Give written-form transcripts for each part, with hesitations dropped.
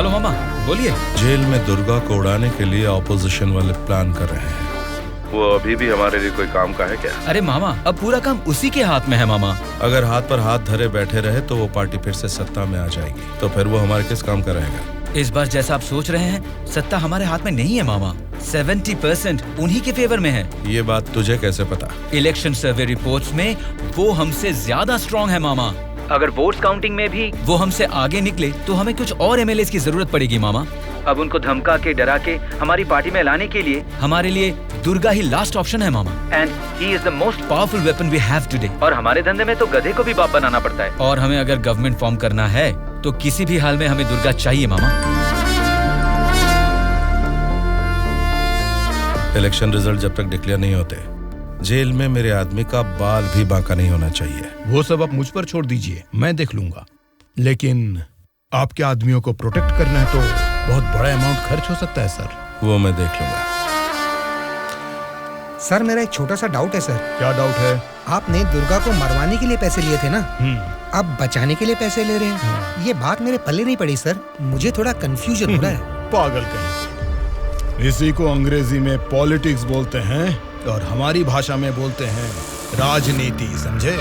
Hello मामा, बोलिए। Jail में दुर्गा को उड़ाने के लिए ऑपोजिशन वाले प्लान कर रहे हैं। वो अभी भी हमारे लिए कोई काम का है क्या? अरे मामा, अब पूरा काम उसी के हाथ में है मामा। अगर हाथ पर हाथ धरे बैठे रहे तो वो पार्टी फिर से सत्ता में आ जाएगी, तो फिर वो हमारे किस काम का रहेगा? इस बार जैसा आप सोच रहे हैं, सत्ता हमारे हाथ में नहीं है मामा। 70% उन्हीं के फेवर में है। ये बात तुझे कैसे पता? इलेक्शन सर्वे रिपोर्ट्स में वो हमसे ज्यादा स्ट्रॉन्ग है मामा। अगर वोट्स काउंटिंग में भी वो हमसे आगे निकले तो हमें कुछ और एमएलएस की जरूरत पड़ेगी मामा। अब उनको धमका के डरा के हमारी पार्टी में लाने के लिए हमारे लिए दुर्गा ही लास्ट ऑप्शन है मामा। And he is the most powerful weapon we have today. और हमारे धंधे में तो गधे को भी बाप बनाना पड़ता है। और हमें अगर गवर्नमेंट फॉर्म करना है तो किसी भी हाल में हमें दुर्गा चाहिए मामा। इलेक्शन रिजल्ट जब तक डिक्लेयर नहीं होते, जेल में मेरे आदमी का बाल भी बांका नहीं होना चाहिए। वो सब आप मुझ पर छोड़ दीजिए, मैं देख लूंगा। लेकिन आपके आदमियों को प्रोटेक्ट करना है तो बहुत बड़ा अमाउंट खर्च हो सकता है सर। वो मैं देख लूंगा। सर मेरा एक छोटा सा डाउट है सर। क्या डाउट है? आपने दुर्गा को मरवाने के लिए पैसे लिए थे ना, अब बचाने के लिए पैसे ले रहे हैं। ये बात मेरे पल्ले नहीं पड़ी सर, मुझे थोड़ा कंफ्यूजन हो रहा है। पागल कहीं। इसी को अंग्रेजी में पॉलिटिक्स बोलते हैं और हमारी भाषा में बोलते हैं राजनीति, समझे?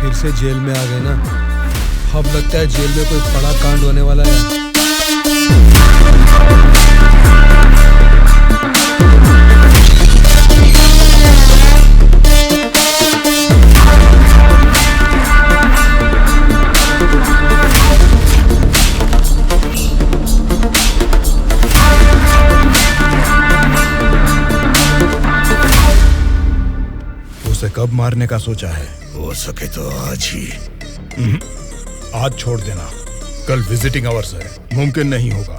फिर से जेल में आ गए ना, अब लगता है जेल में कोई बड़ा कांड होने वाला है। उसे कब मारने का सोचा है? हो सके तो आज ही। आज छोड़ देना, कल विजिटिंग आवर्स है, मुमकिन नहीं होगा।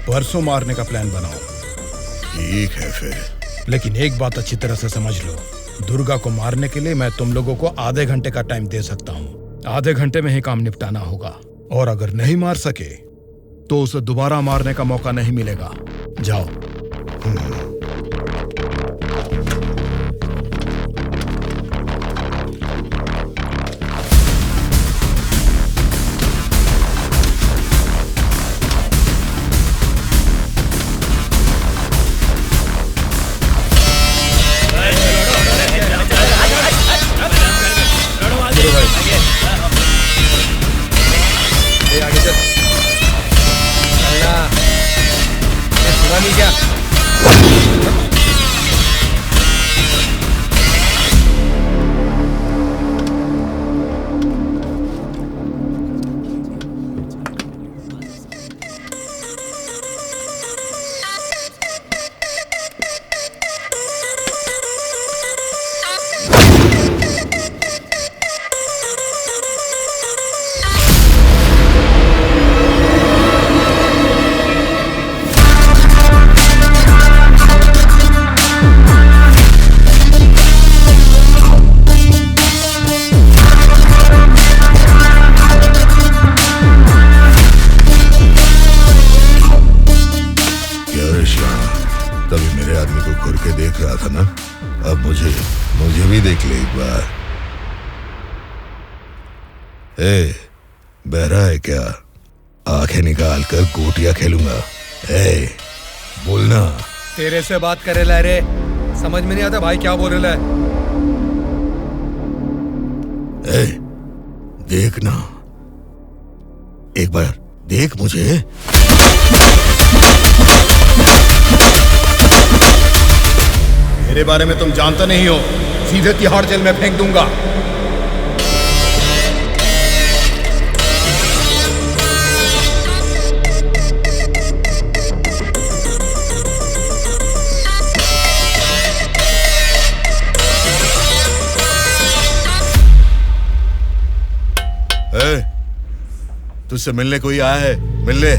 परसों मारने का प्लान बनाओ। ठीक है फिर, लेकिन एक बात अच्छी तरह से समझ लो, दुर्गा को मारने के लिए मैं तुम लोगों को आधे घंटे का टाइम दे सकता हूँ। आधे घंटे में ही काम निपटाना होगा, और अगर नहीं मार सके तो उसे दोबारा मारने का मौका नहीं मिलेगा। जाओ। बहरा है क्या? आंखें निकाल कर गोटियां खेलूंगा। बोलना। तेरे से बात करे ला रे, समझ में नहीं आता भाई क्या बोल रहा है। देखना, एक बार देख मुझे। मेरे बारे में तुम जानता नहीं हो, सीधे तिहाड़ जेल में फेंक दूंगा। तुझसे मिलने कोई आया है? मिलने।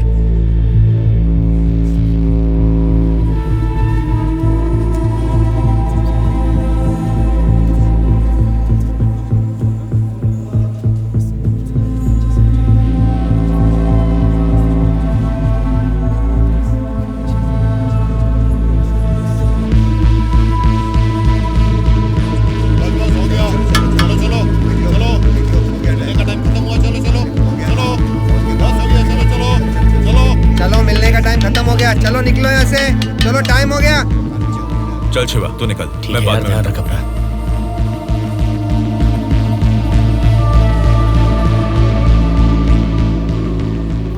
चल शिवा, तू निकल, ठीक मैं है बाद यार, में ध्यान रख अपना।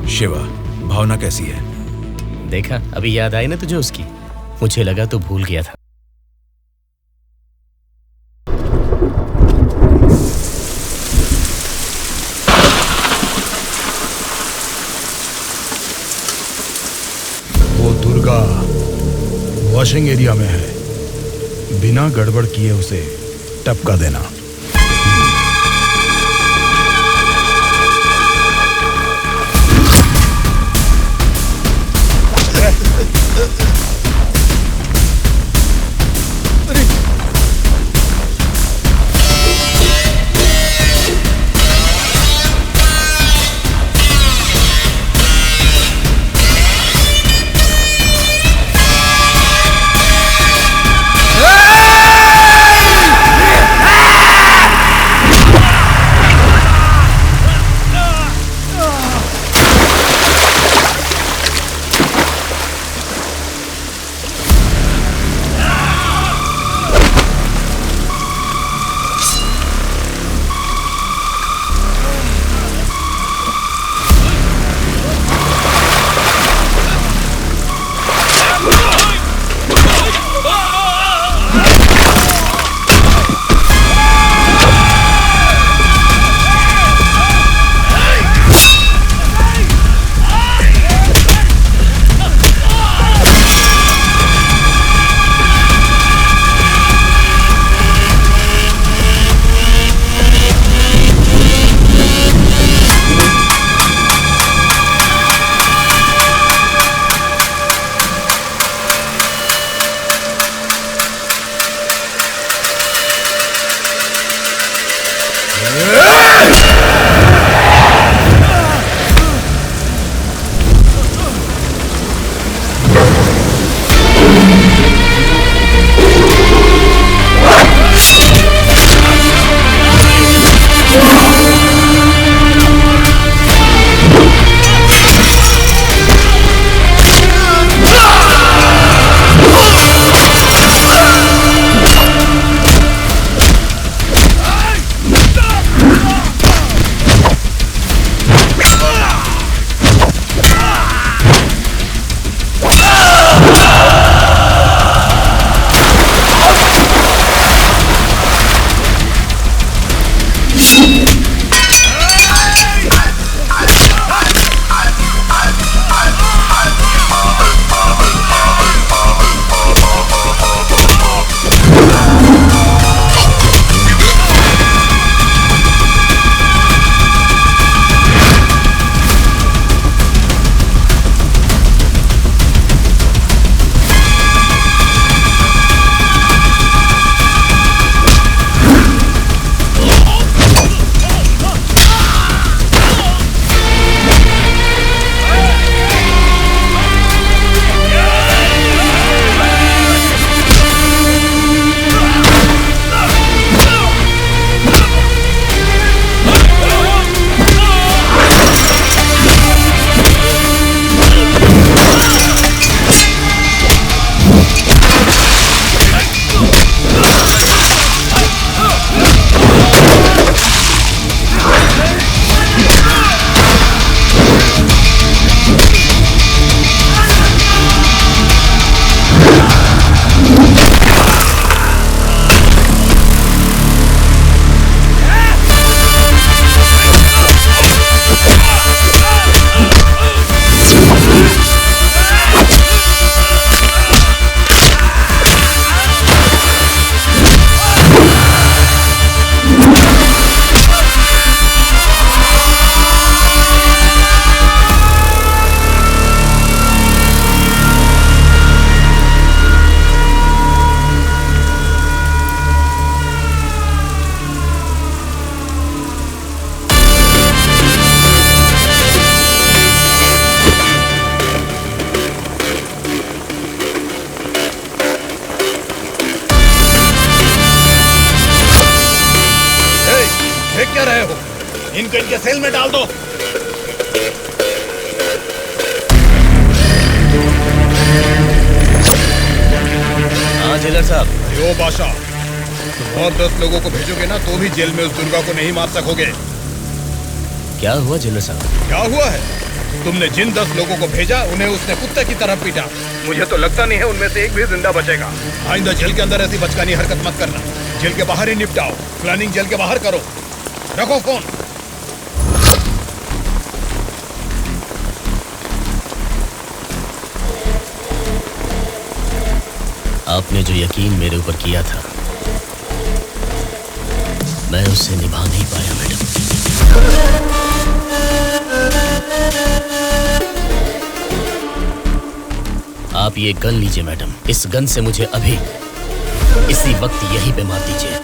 शिवा, भावना कैसी है? देखा, अभी याद आई ना तुझे उसकी? मुझे लगा तू भूल गया था। वो दुर्गा वॉशिंग एरिया में है, बिना गड़बड़ किए उसे टपका देना। इनको इनके सेल में डाल दो। आज जेलर साहब। यो बादशाह, तुम और 10 लोगों को भेजोगे ना तो भी जेल में उस दुर्गा को नहीं मार सकोगे। क्या हुआ जेलर साहब? क्या हुआ है? तुमने जिन 10 लोगों को भेजा उन्हें उसने कुत्ते की तरह पीटा। मुझे तो लगता नहीं है उनमें से एक भी जिंदा बचेगा। आइंदा जेल के अंदर ऐसी बचकानी हरकत मत करना। जेल के बाहर ही निपटाओ। प्लानिंग जेल के बाहर करो। रखो फोन। आपने जो यकीन मेरे ऊपर किया था, मैं उससे निभा नहीं पाया मैडम। आप ये गन लीजिए मैडम। इस गन से मुझे अभी इसी वक्त यहीं पे मार दीजिए,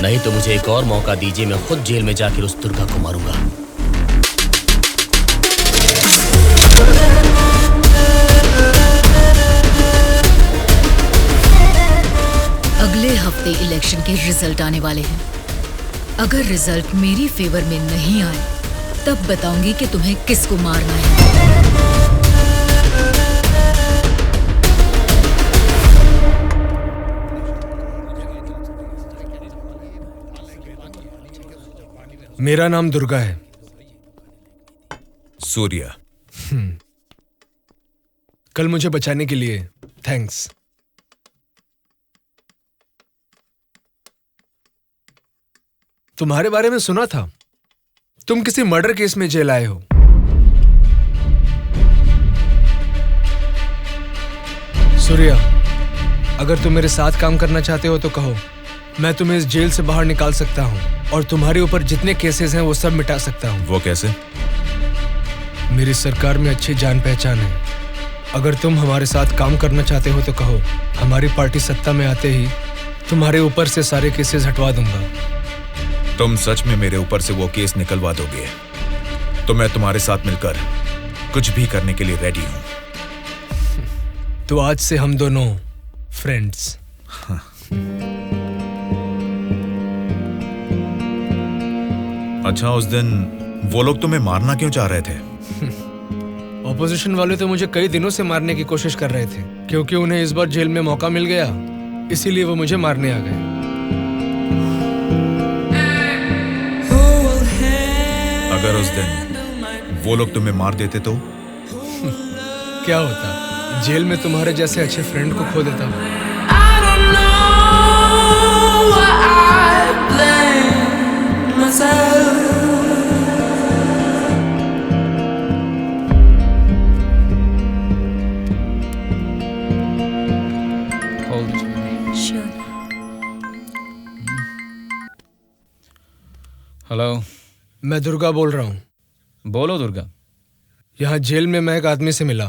नहीं तो मुझे एक और मौका दीजिए। मैं खुद जेल में जाकर उस दुर्गा को मारूंगा। अगले हफ्ते इलेक्शन के रिजल्ट आने वाले हैं। अगर रिजल्ट मेरी फेवर में नहीं आए तब बताऊंगी कि तुम्हें किसको मारना है। मेरा नाम दुर्गा है। सूर्या। कल मुझे बचाने के लिए थैंक्स। तुम्हारे बारे में सुना था, तुम किसी मर्डर केस में जेल आए हो। सूर्या, अगर तुम मेरे साथ काम करना चाहते हो तो कहो, मैं तुम्हें इस जेल से बाहर निकाल सकता हूं और तुम्हारे ऊपर जितने केसेस हैं वो सब मिटा सकता हूं। वो कैसे? मेरी सरकार में अच्छी जान पहचान है। अगर तुम हमारे साथ काम करना चाहते हो तो कहो, हमारी पार्टी सत्ता में आते ही तुम्हारे ऊपर से सारे केसेस हटवा दूंगा। तुम सच में मेरे ऊपर से वो केस निकलवा दोगे तो मैं तुम्हारे साथ मिलकर कुछ भी करने के लिए रेडी हूं। तो आज से हम दोनों फ्रेंड्स। अच्छा, उस दिन वो लोग तुम्हें मारना क्यों चाह रहे थे? ऑपोजिशन वाले तो मुझे कई दिनों से मारने की कोशिश कर रहे थे, क्योंकि उन्हें इस बार जेल में मौका मिल गया, इसीलिए वो मुझे मारने आ गए। अगर उस दिन वो लोग तुम्हें मार देते तो? क्या होता? जेल में तुम्हारे जैसे अच्छे फ्रेंड को खो देता। हेलो, मैं दुर्गा बोल रहा हूँ। बोलो दुर्गा। यहाँ जेल में मैं एक आदमी से मिला।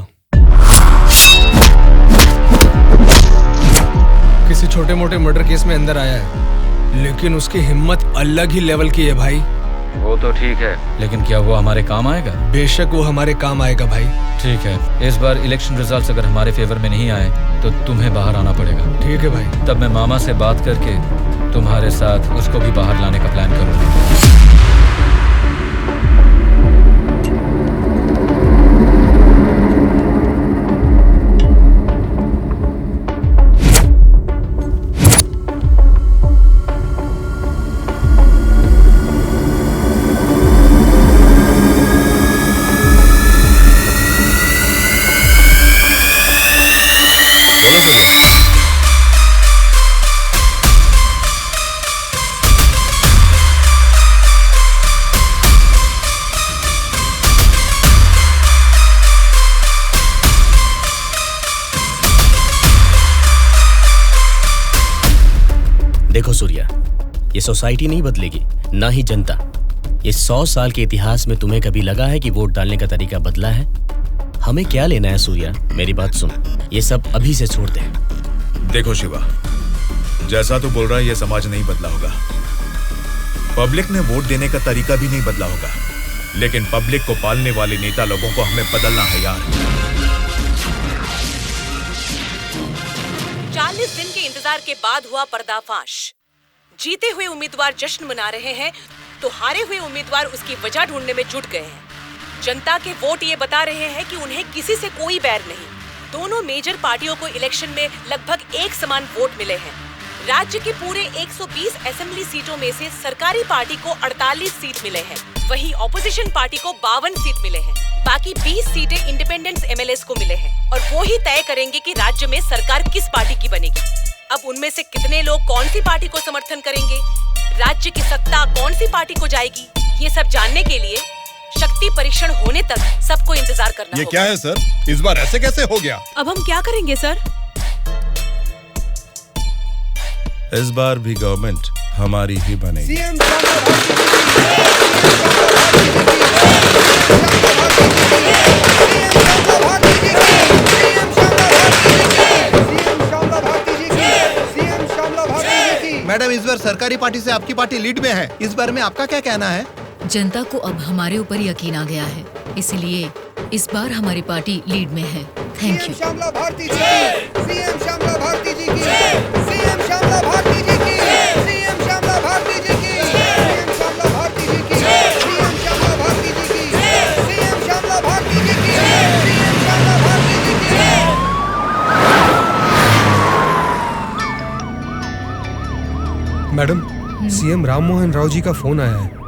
किसी छोटे मोटे मर्डर केस में अंदर आया है, लेकिन उसकी हिम्मत अलग ही लेवल की है भाई। वो तो ठीक है, लेकिन क्या वो हमारे काम आएगा? बेशक वो हमारे काम आएगा भाई। ठीक है, इस बार इलेक्शन रिजल्ट्स अगर हमारे फेवर में नहीं आए तो तुम्हें बाहर आना पड़ेगा। ठीक है भाई। तब मैं मामा से बात करके तुम्हारे साथ उसको भी बाहर लाने का प्लान करूंगा। देखो सूर्या, ये सोसाइटी नहीं बदलेगी, ना ही जनता। ये 100 साल के इतिहास में तुम्हें कभी लगा है कि वोट डालने का तरीका बदला है? हमें क्या लेना है सूर्या, मेरी बात सुन, ये सब अभी से छोड़ दे। देखो शिवा, जैसा तू बोल रहा है ये समाज नहीं बदला होगा, पब्लिक ने वोट देने का तरीका भी नहीं बदला होगा, लेकिन पब्लिक को पालने वाले नेता लोगों को हमें बदलना है यार। 40 दिन के इंतजार के बाद हुआ पर्दाफाश। जीते हुए उम्मीदवार जश्न मना रहे हैं तो हारे हुए उम्मीदवार उसकी वजह ढूंढने में जुट गए हैं। जनता के वोट ये बता रहे हैं कि उन्हें किसी से कोई बैर नहीं, दोनों मेजर पार्टियों को इलेक्शन में लगभग एक समान वोट मिले हैं। राज्य के पूरे 120 असेंबली सीटों में से सरकारी पार्टी को 48 सीट मिले हैं, वहीं ऑपोजिशन पार्टी को 52 सीट मिले हैं। बाकी 20 सीटें इंडिपेंडेंट एमएलएस को मिले हैं और वो ही तय करेंगे कि राज्य में सरकार किस पार्टी की बनेगी। अब उनमें से कितने लोग कौन सी पार्टी को समर्थन करेंगे, राज्य की सत्ता कौन सी पार्टी को जाएगी, ये सब जानने के लिए शक्ति परीक्षण होने तक सबको इंतजार करना ये क्या है सर? इस बार ऐसे कैसे हो गया? अब हम क्या करेंगे सर? इस बार भी गवर्नमेंट हमारी ही बनेगी। मैडम, इस बार सरकारी पार्टी से आपकी पार्टी लीड में है। इस बारे में आपका क्या कहना है? जनता को अब हमारे ऊपर यकीन आ गया है, इसलिए इस बार हमारी पार्टी लीड में है। Thank you. श्यामला भारती जी की, सीएम श्यामला भारती जी की, सीएम श्यामला भारती जी की, सीएम श्यामला भारती जी की, सीएम श्यामला भारती जी की, सीएम श्यामला भारती जी की, सीएम श्यामला भारती जी की, सीएम श्यामला भारती जी की। मैडम, सीएम राम मोहन राव जी का फोन आया है।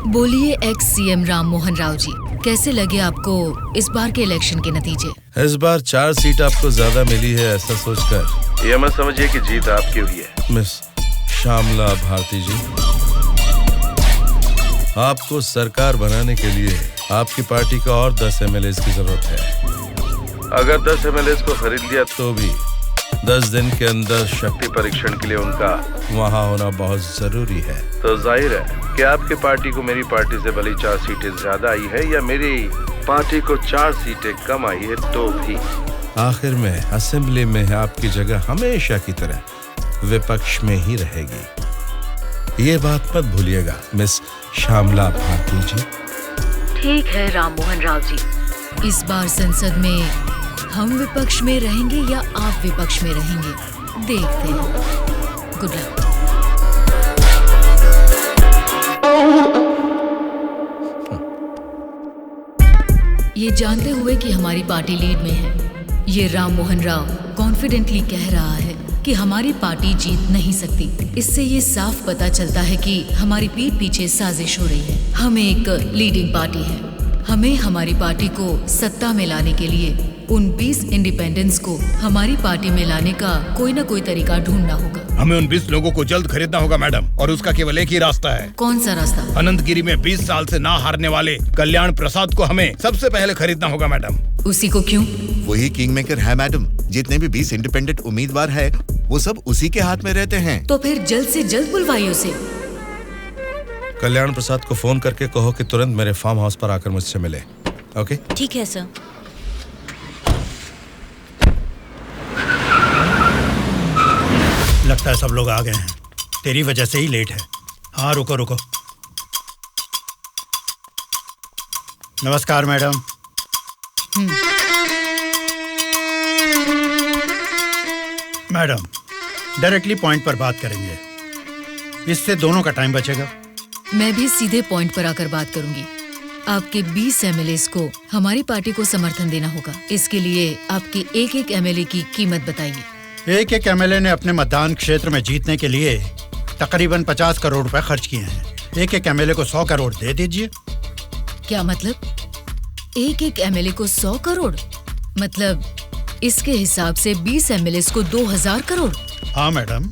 बोलिए एक्स सीएम राम मोहन राव जी, कैसे लगे आपको इस बार के इलेक्शन के नतीजे? इस बार 4 सीट आपको ज्यादा मिली है, ऐसा सोचकर ये मत समझिए कि जीत आपकी हुई है। मिस श्यामला भारती जी, आपको सरकार बनाने के लिए आपकी पार्टी का और 10 एमएलए की जरूरत है। अगर 10 एमएलए को खरीद लिया तो भी 10 दिन के अंदर शक्ति परीक्षण के लिए उनका वहाँ होना बहुत जरूरी है। तो जाहिर है कि आपकी पार्टी को मेरी पार्टी से भले 4 सीटें ज्यादा आई है या मेरी पार्टी को 4 सीटें कम आई है, तो भी आखिर में असेंबली में आपकी जगह हमेशा की तरह विपक्ष में ही रहेगी। ये बात मत भूलिएगा मिस श्यामला भारती जी। ठीक है राम मोहन राव जी, इस बार संसद में हम विपक्ष में रहेंगे या आप विपक्ष में रहेंगे, देखते हैं। Good luck. ये जानते हुए कि हमारी पार्टी लीड में है, ये राम मोहन राव कॉन्फिडेंटली कह रहा है कि हमारी पार्टी जीत नहीं सकती। इससे ये साफ पता चलता है कि हमारी पीठ पीछे साजिश हो रही है। हम एक लीडिंग पार्टी है, हमें हमारी पार्टी को सत्ता में लाने के लिए उन 20 इंडिपेंडेंस को हमारी पार्टी में लाने का कोई न कोई तरीका ढूंढना होगा। हमें उन 20 लोगों को जल्द खरीदना होगा मैडम, और उसका केवल एक ही रास्ता है। कौन सा रास्ता? अनंतगिरी में 20 साल से ना हारने वाले कल्याण प्रसाद को हमें सबसे पहले खरीदना होगा मैडम। उसी को क्यों? वही किंग मेकर है मैडम। जितने भी 20 इंडिपेंडेंट उम्मीदवार है वो सब उसी के हाथ में रहते हैं। तो फिर जल्द से जल्द बुलवाइए उसे। कल्याण प्रसाद को फोन करके कहो कि तुरंत मेरे फार्म हाउस पर आकर मुझसे मिले। ओके? ठीक है सर। लगता है सब लोग आ गए हैं, तेरी वजह से ही लेट है। हाँ रुको रुको। नमस्कार मैडम। मैडम, डायरेक्टली पॉइंट पर बात करेंगे, इससे दोनों का टाइम बचेगा। मैं भी सीधे पॉइंट पर आकर बात करूंगी। आपके 20 एमएलएस को हमारी पार्टी को समर्थन देना होगा। इसके लिए आपके एक एक एमएलए की कीमत बताइए। एक एक एमएलए ने अपने मतदान क्षेत्र में जीतने के लिए तकरीबन 50 करोड़ रुपए खर्च किए हैं। एक एक एमएलए को 100 करोड़ दे दीजिए। क्या मतलब? एक एक एमएलए को 100 करोड़? मतलब इसके हिसाब से 20 एमएलए को 2000 करोड़? हाँ मैडम।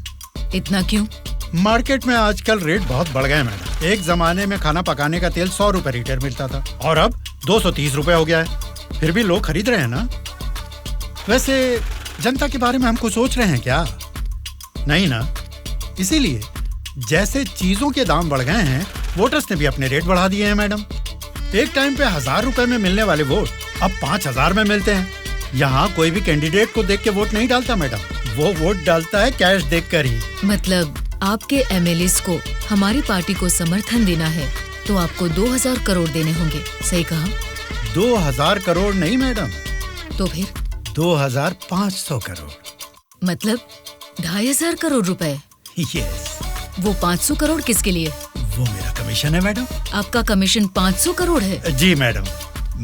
इतना क्यों? मार्केट में आजकल रेट बहुत बढ़ गए मैडम। एक जमाने में खाना पकाने का तेल 100 रुपए लीटर मिलता था और अब 230 रुपए हो गया है। फिर भी लोग खरीद रहे हैं ना। वैसे जनता के बारे में हम कुछ सोच रहे हैं क्या? नहीं ना। इसीलिए जैसे चीजों के दाम बढ़ गए हैं, वोटर्स ने भी अपने रेट बढ़ा दिए हैं मैडम। एक टाइम पे 1000 रुपए में मिलने वाले वोट अब 5000 में मिलते हैं। यहाँ कोई भी कैंडिडेट को देख के वोट नहीं डालता मैडम, वो वोट डालता है कैश देखकर ही। मतलब आपके एमएलएस को हमारी पार्टी को समर्थन देना है तो आपको 2000 करोड़ देने होंगे, सही कहा? 2000 करोड़ नहीं मैडम। तो फिर? 2500 करोड़। मतलब 2500 करोड़ रुपए? यस। वो 500 करोड़ किसके लिए? वो मेरा कमीशन है मैडम। आपका कमीशन 500 करोड़ है? जी मैडम।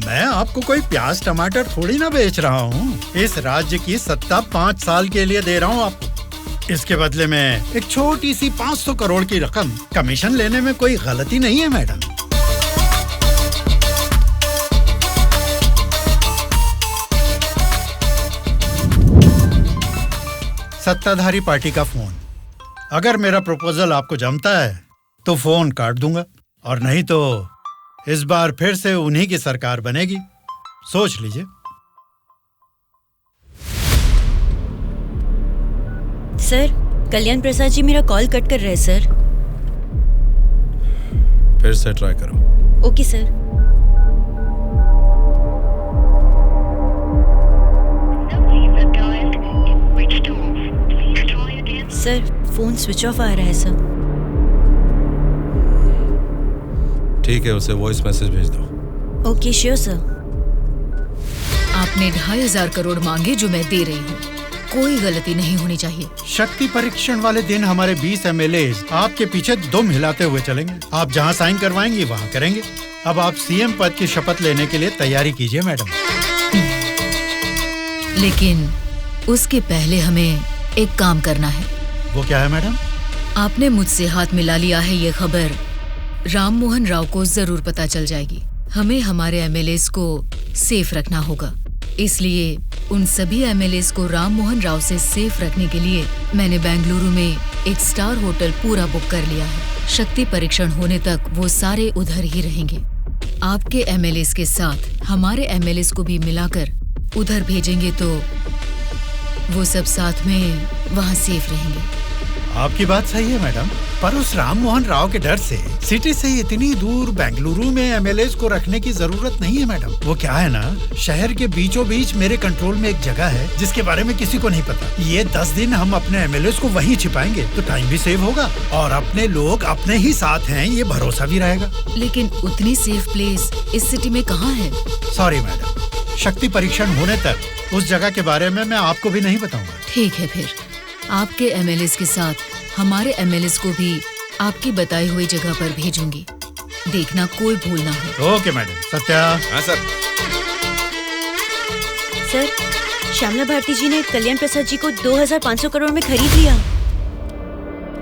मैं आपको कोई प्याज टमाटर थोड़ी ना बेच रहा हूँ। इस राज्य की सत्ता 5 साल के लिए दे रहा हूँ आपको। इसके बदले में एक छोटी सी 500 करोड़ की रकम कमीशन लेने में कोई गलती नहीं है मैडम। सत्ताधारी पार्टी का फोन। अगर मेरा प्रपोजल आपको जमता है तो फोन काट दूंगा, और नहीं तो इस बार फिर से उन्हीं की सरकार बनेगी। सोच लीजिए। सर, कल्याण प्रसाद जी मेरा कॉल कट कर रहे हैं सर। फिर से ट्राई करो। Okay sir. Sir, phone switch off आ रहा है सर। ठीक है, उसे वॉइस मैसेज भेज दो। Okay sure sir. आपने 2,500 करोड़ मांगे जो मैं दे रही हूँ। कोई गलती नहीं होनी चाहिए। शक्ति परीक्षण वाले दिन हमारे 20 एमएलए आपके पीछे दुम हिलाते हुए चलेंगे। आप जहाँ साइन करवाएंगी वहाँ करेंगे। अब आप सीएम पद की शपथ लेने के लिए तैयारी कीजिए मैडम। लेकिन उसके पहले हमें एक काम करना है। वो क्या है मैडम? आपने मुझसे हाथ मिला लिया है, ये खबर राम मोहन राव को जरूर पता चल जाएगी। हमें हमारे एमएलएस को सेफ रखना होगा। इसलिए उन सभी एमएलएस को राम मोहन राव से सेफ रखने के लिए मैंने बेंगलुरु में एक स्टार होटल पूरा बुक कर लिया है। शक्ति परीक्षण होने तक वो सारे उधर ही रहेंगे। आपके एमएलएस के साथ हमारे एमएलएस को भी मिलाकर उधर भेजेंगे तो वो सब साथ में वहाँ सेफ रहेंगे। आपकी बात सही है मैडम, पर उस राम मोहन राव के डर से सिटी से इतनी दूर बेंगलुरु में एमएलएस को रखने की जरूरत नहीं है मैडम। वो क्या है ना, शहर के बीचों बीच मेरे कंट्रोल में एक जगह है जिसके बारे में किसी को नहीं पता। ये 10 दिन हम अपने एमएलएस को वहीं छिपाएंगे तो टाइम भी सेव होगा और अपने लोग अपने ही साथ हैं, ये भरोसा भी रहेगा। लेकिन उतनी सेफ प्लेस इस सिटी में कहाँ है? सॉरी मैडम, शक्ति परीक्षण होने तक उस जगह के बारे में मैं आपको भी नहीं बताऊंगा। ठीक है, फिर आपके एमएलएस के साथ हमारे एमएलएस को भी आपकी बताई हुई जगह पर भेजूंगी। देखना कोई भूल ना हो। Okay madam. सत्या। हाँ सर। सर, श्यामला भारती जी ने कल्याण प्रसाद जी को 2,500 करोड़ में खरीद लिया।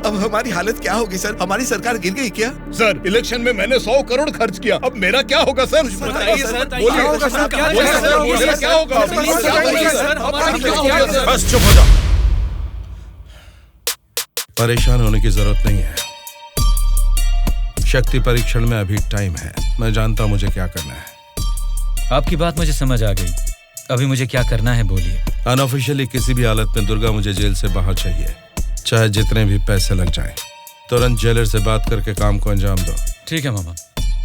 अब हमारी हालत क्या होगी सर? हमारी सरकार गिर गई क्या? सर, इलेक्शन में मैंने 100 करोड़ खर्च किया, अब मेरा क्या होगा सर? बताइए सर, क्या होगा सर? क्या होगा? बस चुप हो जाओ। परेशान होने की जरूरत नहीं है। शक्ति परीक्षण में अभी टाइम है। मैं जानता हूं मुझे क्या करना है। आपकी बात मुझे समझ आ गई। अभी मुझे क्या करना है बोलिए। अनऑफिशियली किसी भी हालत में दुर्गा मुझे जेल से बाहर चाहिए, चाहे जितने भी पैसे लग जाएं। तुरंत जेलर से बात करके काम को अंजाम दो। ठीक है मामा,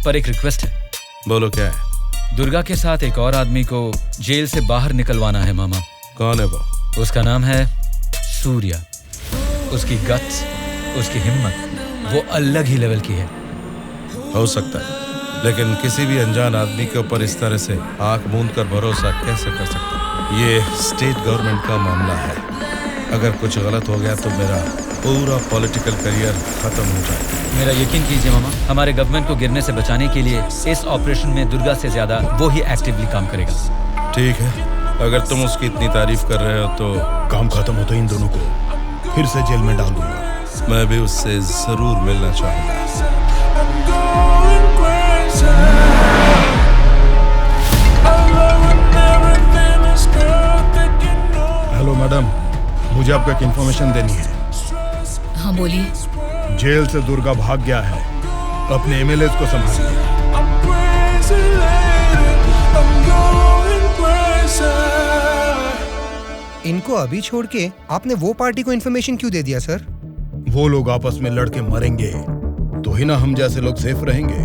पर एक रिक्वेस्ट है। बोलो क्या है? दुर्गा के साथ एक और आदमी को जेल से बाहर निकलवाना है मामा। कौन है वो? उसका नाम है सूर्या। उसकी गट्स, उसकी हिम्मत, वो अलग ही लेवल की है। हो सकता है, लेकिन किसी भी अनजान आदमी के ऊपर इस तरह से आंख मूंद कर भरोसा कैसे कर सकता? ये स्टेट गवर्नमेंट का मामला है। अगर कुछ गलत हो गया तो मेरा पूरा पॉलिटिकल करियर खत्म हो जाएगा। मेरा यकीन कीजिए मामा, हमारे गवर्नमेंट को गिरने से बचाने के लिए इस ऑपरेशन में दुर्गा से ज्यादा वो ही एक्टिवली काम करेगा। ठीक है, अगर तुम उसकी इतनी तारीफ कर रहे हो तो काम खत्म होते इन दोनों को फिर से जेल में डाल दूंगा। मैं भी उससे जरूर मिलना चाहूंगा। हेलो मैडम, मुझे आपको एक इन्फॉर्मेशन देनी है। हाँ बोलिए। जेल से दुर्गा भाग गया है, अपने एमएलएस को संभालिए। इनको अभी छोड़ के आपने वो पार्टी को इन्फॉर्मेशन क्यों दे दिया सर? वो लोग आपस में लड़के मरेंगे तो ही ना हम जैसे लोग सेफ रहेंगे।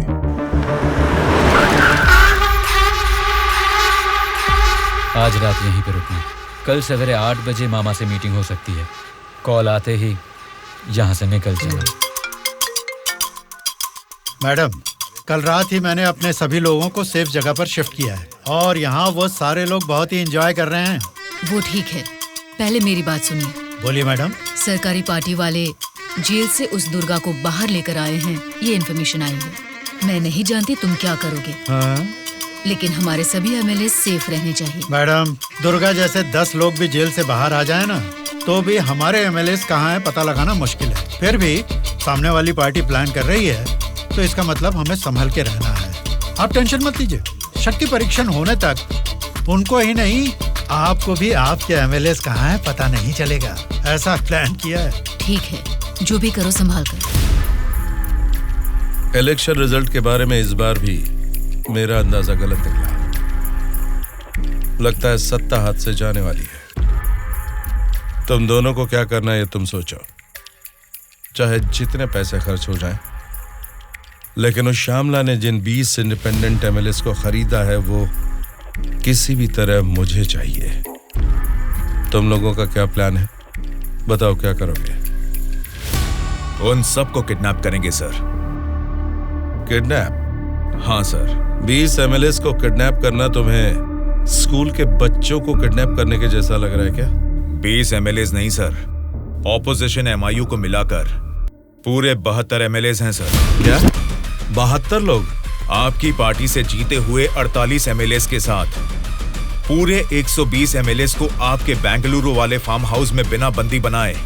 आज रात यहीं पे रुकना। कल सवेरे 8 बजे मामा से मीटिंग हो सकती है। कॉल आते ही यहाँ से निकल जाना। मैडम, कल रात ही मैंने अपने सभी लोगों को सेफ जगह पर शिफ्ट किया है और यहाँ वो सारे लोग बहुत ही एंजॉय कर रहे हैं। वो ठीक है, पहले मेरी बात सुनिए। बोलिए मैडम। सरकारी पार्टी वाले जेल से उस दुर्गा को बाहर लेकर आए हैं, ये इन्फॉर्मेशन आई है। मैं नहीं जानती तुम क्या करोगे। हाँ? लेकिन हमारे सभी एमएलए सेफ रहने चाहिए। मैडम, दुर्गा जैसे 10 लोग भी जेल से बाहर आ जाए ना, तो भी हमारे एमएलए कहाँ है पता लगाना मुश्किल है। फिर भी सामने वाली पार्टी प्लान कर रही है, तो इसका मतलब हमें संभल के रहना है। आप टेंशन मत लीजिए, शक्ति परीक्षण होने तक उनको ही नहीं, आपको भी आपके एमएलए कहाँ है पता नहीं चलेगा। ऐसा प्लान किया है। ठीक है, जो भी करो संभाल कर। इलेक्शन रिजल्ट के बारे में इस बार भी मेरा अंदाजा गलत निकला। लगता है सत्ता हाथ से जाने वाली है। तुम दोनों को क्या करना है ये तुम सोचो, चाहे जितने पैसे खर्च हो जाएं, लेकिन उस श्यामला ने जिन 20 इंडिपेंडेंट एमएलएस को खरीदा है वो किसी भी तरह मुझे चाहिए। तुम लोगों का क्या प्लान है, बताओ क्या करोगे? उन सबको किडनैप करेंगे सर। किडनैप? हाँ सर। 20 एमएलएस को किडनैप करना तुम्हें स्कूल के बच्चों को किडनैप करने के जैसा लग रहा है क्या? 20 एमएलएस नहीं सर, ऑपोजिशन एमआईयू को मिलाकर पूरे 72 एमएलएस हैं सर। क्या 72 लोग? आपकी पार्टी से जीते हुए 48 एमएलएस के साथ पूरे 120 एमएलएस को आपके बेंगलुरु वाले फार्म हाउस में बिना बंदी बनाए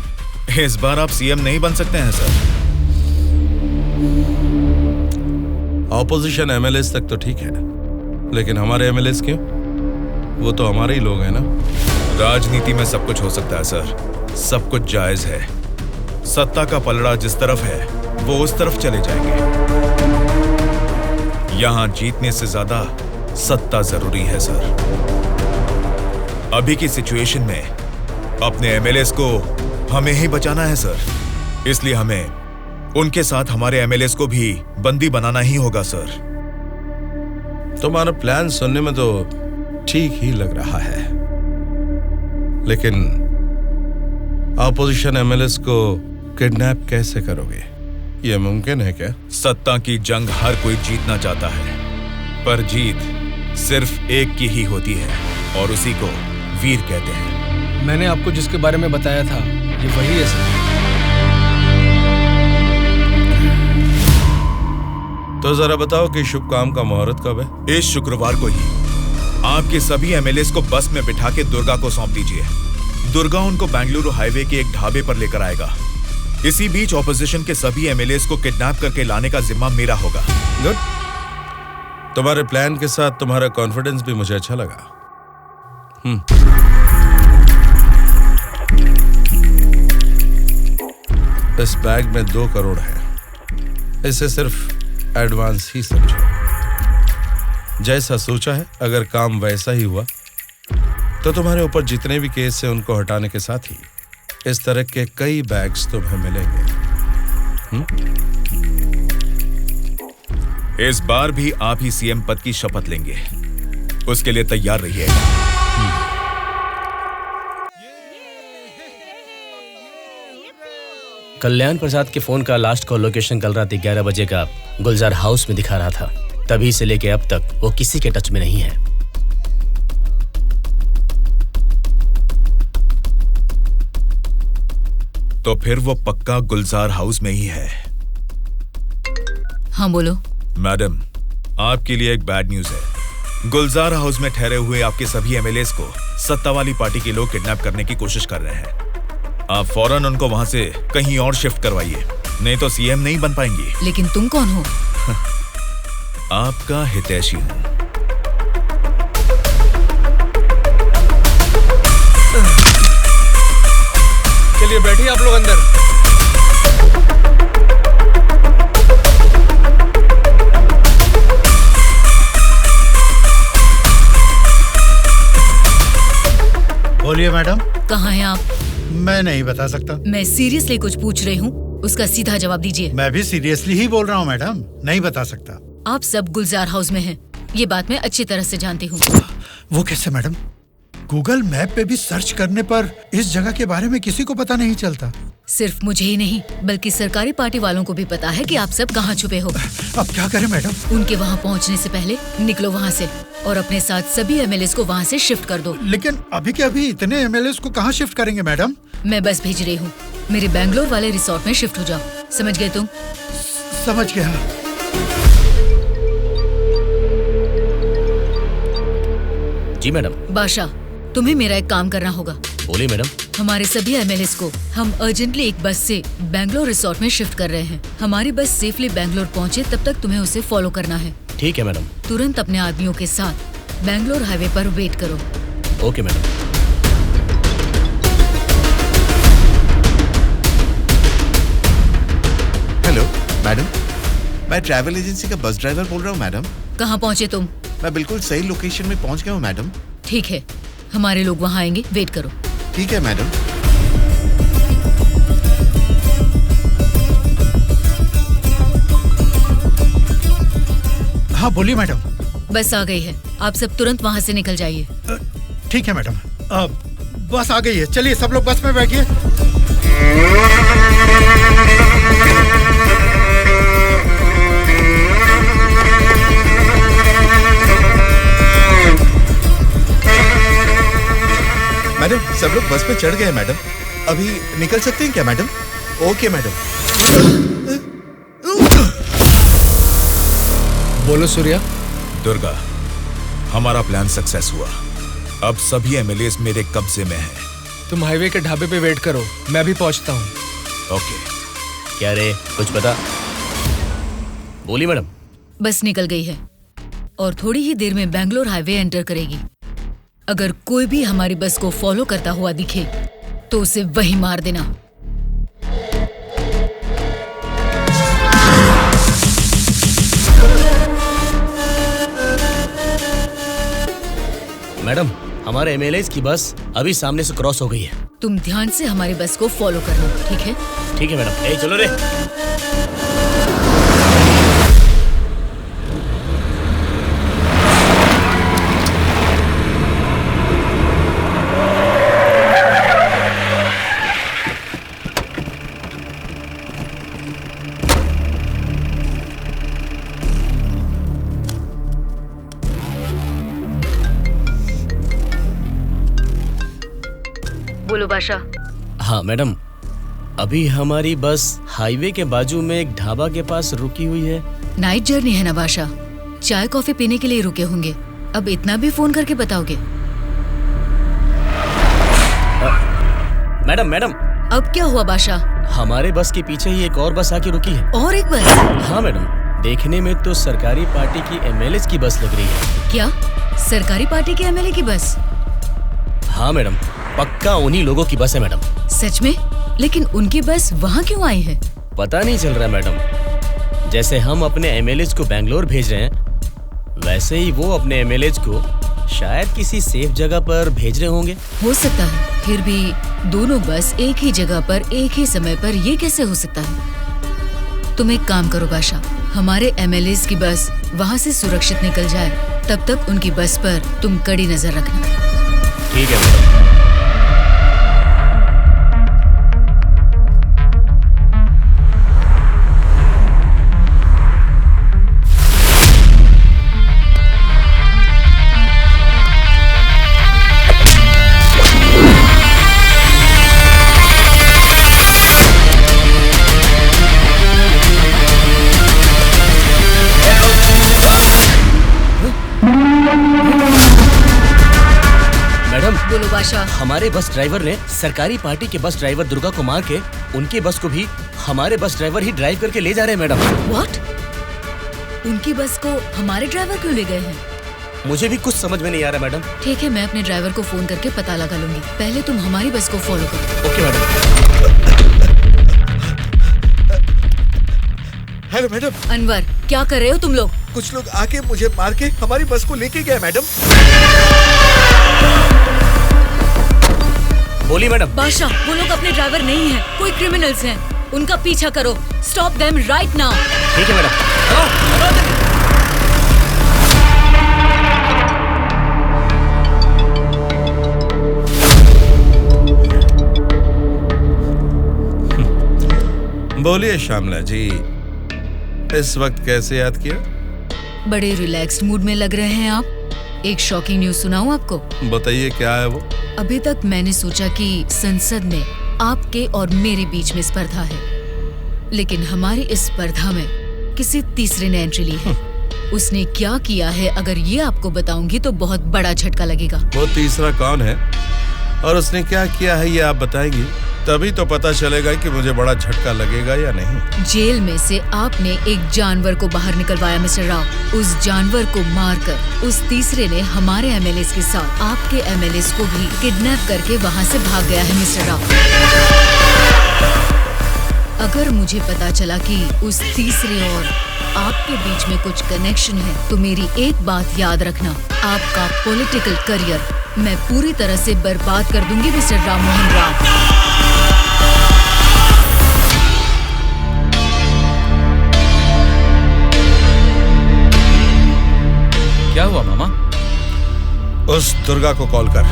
इस बार आप सीएम नहीं बन सकते हैं सर। ऑपोजिशन एमएलएस तक तो ठीक है, लेकिन हमारे एमएलएस क्यों? वो तो हमारे ही लोग हैं ना। राजनीति में सब कुछ हो सकता है सर, सब कुछ जायज है। सत्ता का पलड़ा जिस तरफ है वो उस तरफ चले जाएंगे। यहां जीतने से ज्यादा सत्ता जरूरी है सर। अभी की सिचुएशन में अपने एमएलएस को हमें ही बचाना है सर, इसलिए हमें उनके साथ हमारे एमएलएस को भी बंदी बनाना ही होगा सर। तुम्हारा प्लान सुनने में तो ठीक ही लग रहा है, लेकिन ऑपोजिशन एमएलएस को किडनैप कैसे करोगे? यह मुमकिन है क्या? सत्ता की जंग हर कोई जीतना चाहता है, पर जीत सिर्फ एक की ही होती है और उसी को वीर कहते हैं। मैंने आपको जिसके बारे में बताया था ये वही है सर। तो जरा बताओ कि शुभ काम का मुहूर्त कब है? इस शुक्रवार को ही आपके सभी एमएलएस को बस में बिठा के दुर्गा को सौंप दीजिए। दुर्गा उनको बेंगलुरु हाईवे के एक ढाबे पर लेकर आएगा। इसी बीच ऑपोजिशन के सभी एमएलएस को किडनैप करके लाने का जिम्मा मेरा होगा। गुड। तुम्हारे प्लान के साथ तुम्हारा कॉन्फिडेंस भी मुझे अच्छा लगा। इस बैग में 2 करोड़ है, इसे सिर्फ एडवांस ही समझो। जैसा सोचा है, अगर काम वैसा ही हुआ तो तुम्हारे ऊपर जितने भी केस हैं उनको हटाने के साथ ही इस तरह के कई बैग्स तुम्हें मिलेंगे। इस बार भी आप ही सीएम पद की शपथ लेंगे, उसके लिए तैयार रहिए। कल्याण प्रसाद के फोन का लास्ट कॉल लोकेशन कल रात 11 बजे का गुलजार हाउस में दिखा रहा था। तभी से लेके अब तक वो किसी के टच में नहीं है। तो फिर वो पक्का गुलजार हाउस में ही है। हाँ बोलो। मैडम, आपके लिए एक बैड न्यूज है। गुलजार हाउस में ठहरे हुए आपके सभी एमएलएस को सत्ता वाली पार्टी के लोग किडनैप करने की कोशिश कर रहे हैं। आप फौरन उनको वहां से कहीं और शिफ्ट करवाइए, नहीं तो सीएम नहीं बन पाएंगी। लेकिन तुम कौन हो? आपका हितैषी हूं। चलिए बैठिए आप लोग अंदर। बोलिए मैडम। कहाँ हैं आप? मैं नहीं बता सकता। मैं सीरियसली कुछ पूछ रही हूँ, उसका सीधा जवाब दीजिए। मैं भी सीरियसली ही बोल रहा हूँ मैडम, नहीं बता सकता। आप सब गुलजार हाउस में हैं, ये बात मैं अच्छी तरह से जानती हूँ। वो कैसे मैडम? गूगल मैप पे भी सर्च करने पर इस जगह के बारे में किसी को पता नहीं चलता। सिर्फ मुझे ही नहीं बल्कि सरकारी पार्टी वालों को भी पता है कि आप सब कहाँ छुपे हो। अब क्या करें मैडम? उनके वहाँ पहुँचने से पहले निकलो वहाँ से और अपने साथ सभी एमएलएस को वहाँ से शिफ्ट कर दो। लेकिन अभी के अभी इतने एमएलएस को कहाँ शिफ्ट करेंगे मैडम? मैं बस भेज रही हूँ, मेरे बेंगलोर वाले रिसोर्ट में शिफ्ट हो जाओ। समझ गए तुम? समझ गया। जी मैडम। बादशाह, तुम्हें मेरा एक काम करना होगा। बोलिए मैडम। हमारे सभी एमएलएस को हम अर्जेंटली एक बस से बैंगलोर रिसोर्ट में शिफ्ट कर रहे हैं। हमारी बस सेफली बैंगलोर पहुंचे तब तक तुम्हें उसे फॉलो करना है। ठीक है मैडम। तुरंत अपने आदमियों के साथ बैंगलोर हाईवे पर वेट करो। Okay madam. हेलो मैडम, मैं ट्रैवल एजेंसी का बस ड्राइवर बोल रहा हूँ मैडम। कहाँ पहुँचे तुम? मैं बिल्कुल सही लोकेशन में पहुँच गया हूँ मैडम। ठीक है, हमारे लोग वहाँ आएंगे, वेट करो। ठीक है मैडम। हाँ बोलिए मैडम। बस आ गई है, आप सब तुरंत वहाँ से निकल जाइए। ठीक है मैडम। बस आ गई है, चलिए सब लोग बस में बैठिए। मैडम सब लोग बस पे चढ़ गए मैडम, अभी निकल सकते हैं क्या मैडम? Okay madam. बोलो सूर्या। दुर्गा, हमारा प्लान सक्सेस हुआ। अब सभी एमएलएस मेरे कब्जे में हैं। तुम हाईवे के ढाबे पे वेट करो, मैं भी पहुंचता हूँ। ओके। क्या रे, कुछ पता? बोली मैडम। बस निकल गई है और थोड़ी ही देर में बैंगलोर हाईवे एंटर करेगी। अगर कोई भी हमारी बस को फॉलो करता हुआ दिखे तो उसे वहीं मार देना। मैडम, हमारे एमएलएस की बस अभी सामने से क्रॉस हो गई है। तुम ध्यान से हमारी बस को फॉलो करना, ठीक है? ठीक है मैडम। ए चलो रे। बोलो बादशाह। हाँ मैडम, अभी हमारी बस हाईवे के बाजू में एक ढाबा के पास रुकी हुई है। नाइट जर्नी है ना बादशाह, चाय कॉफी पीने के लिए रुके होंगे। अब इतना भी फोन करके बताओगे? Madam madam. अब क्या हुआ बादशाह? हमारे बस के पीछे ही एक और बस आके रुकी है। और एक बस? हाँ मैडम, देखने में तो सरकारी पार्टी की एमएलए की बस लग रही है। क्या सरकारी पार्टी के एमएलए की बस? हाँ मैडम, पक्का उन्हीं लोगों की बस है मैडम। सच में? लेकिन उनकी बस वहाँ क्यों आई है? पता नहीं चल रहा मैडम। जैसे हम अपने एमएलए को बैंगलोर भेज रहे हैं, वैसे ही वो अपने एमएलए को शायद किसी सेफ जगह पर भेज रहे होंगे। हो सकता है, फिर भी दोनों बस एक ही जगह पर एक ही समय पर ये कैसे हो सकता है? तुम एक काम करो बादशाह, हमारे एमएलए की बस वहाँ से सुरक्षित निकल जाए, तब तक उनकी बस पर तुम कड़ी नजर रखना। ठीक है मैडम। बोलो बादशाह। हमारे बस ड्राइवर ने सरकारी पार्टी के बस ड्राइवर दुर्गा को मार के उनके बस को भी हमारे बस ड्राइवर ही ड्राइव करके ले जा रहे हैं मैडम। व्हाट? उनकी बस को हमारे ड्राइवर क्यों ले गए हैं? मुझे भी कुछ समझ में नहीं आ रहा मैडम। ठीक है, मैं अपने ड्राइवर को फोन करके पता लगा लूंगी। पहले तुम हमारी बस को फॉलो करो। Okay madam. Hello madam. Anwar, क्या कर रहे हो तुम लोग? कुछ लोग आके मुझे मार के हमारी बस को लेके गए मैडम। बोली मैडम। बादशाह, वो लोग अपने ड्राइवर नहीं हैं, कोई क्रिमिनल्स हैं। उनका पीछा करो। Stop them right now. ठीक है मैडम। बोलिए श्यामला जी, इस वक्त कैसे याद किया? बड़े रिलैक्स्ड मूड में लग रहे हैं आप। एक शॉकिंग न्यूज सुनाऊं आपको? बताइए, क्या है वो? अभी तक मैंने सोचा कि संसद में आपके और मेरे बीच में स्पर्धा है, लेकिन हमारी इस स्पर्धा में किसी तीसरे ने एंट्री ली है। उसने क्या किया है अगर ये आपको बताऊंगी तो बहुत बड़ा झटका लगेगा। वो तीसरा कौन है और उसने क्या किया है ये आप बताएंगी, तभी तो पता चलेगा कि मुझे बड़ा झटका लगेगा या नहीं। जेल में से आपने एक जानवर को बाहर निकलवाया मिस्टर राव। उस जानवर को मारकर उस तीसरे ने हमारे एमएलएस के साथ आपके एमएलएस को भी किडनैप करके वहाँ से भाग गया है मिस्टर राव। अगर मुझे पता चला कि उस तीसरे और आपके बीच में कुछ कनेक्शन है तो मेरी एक बात याद रखना, आपका पॉलिटिकल करियर मैं पूरी तरह से बर्बाद कर दूंगी मिस्टर राम मोहन राव। क्या हुआ मामा? उस दुर्गा को कॉल कर।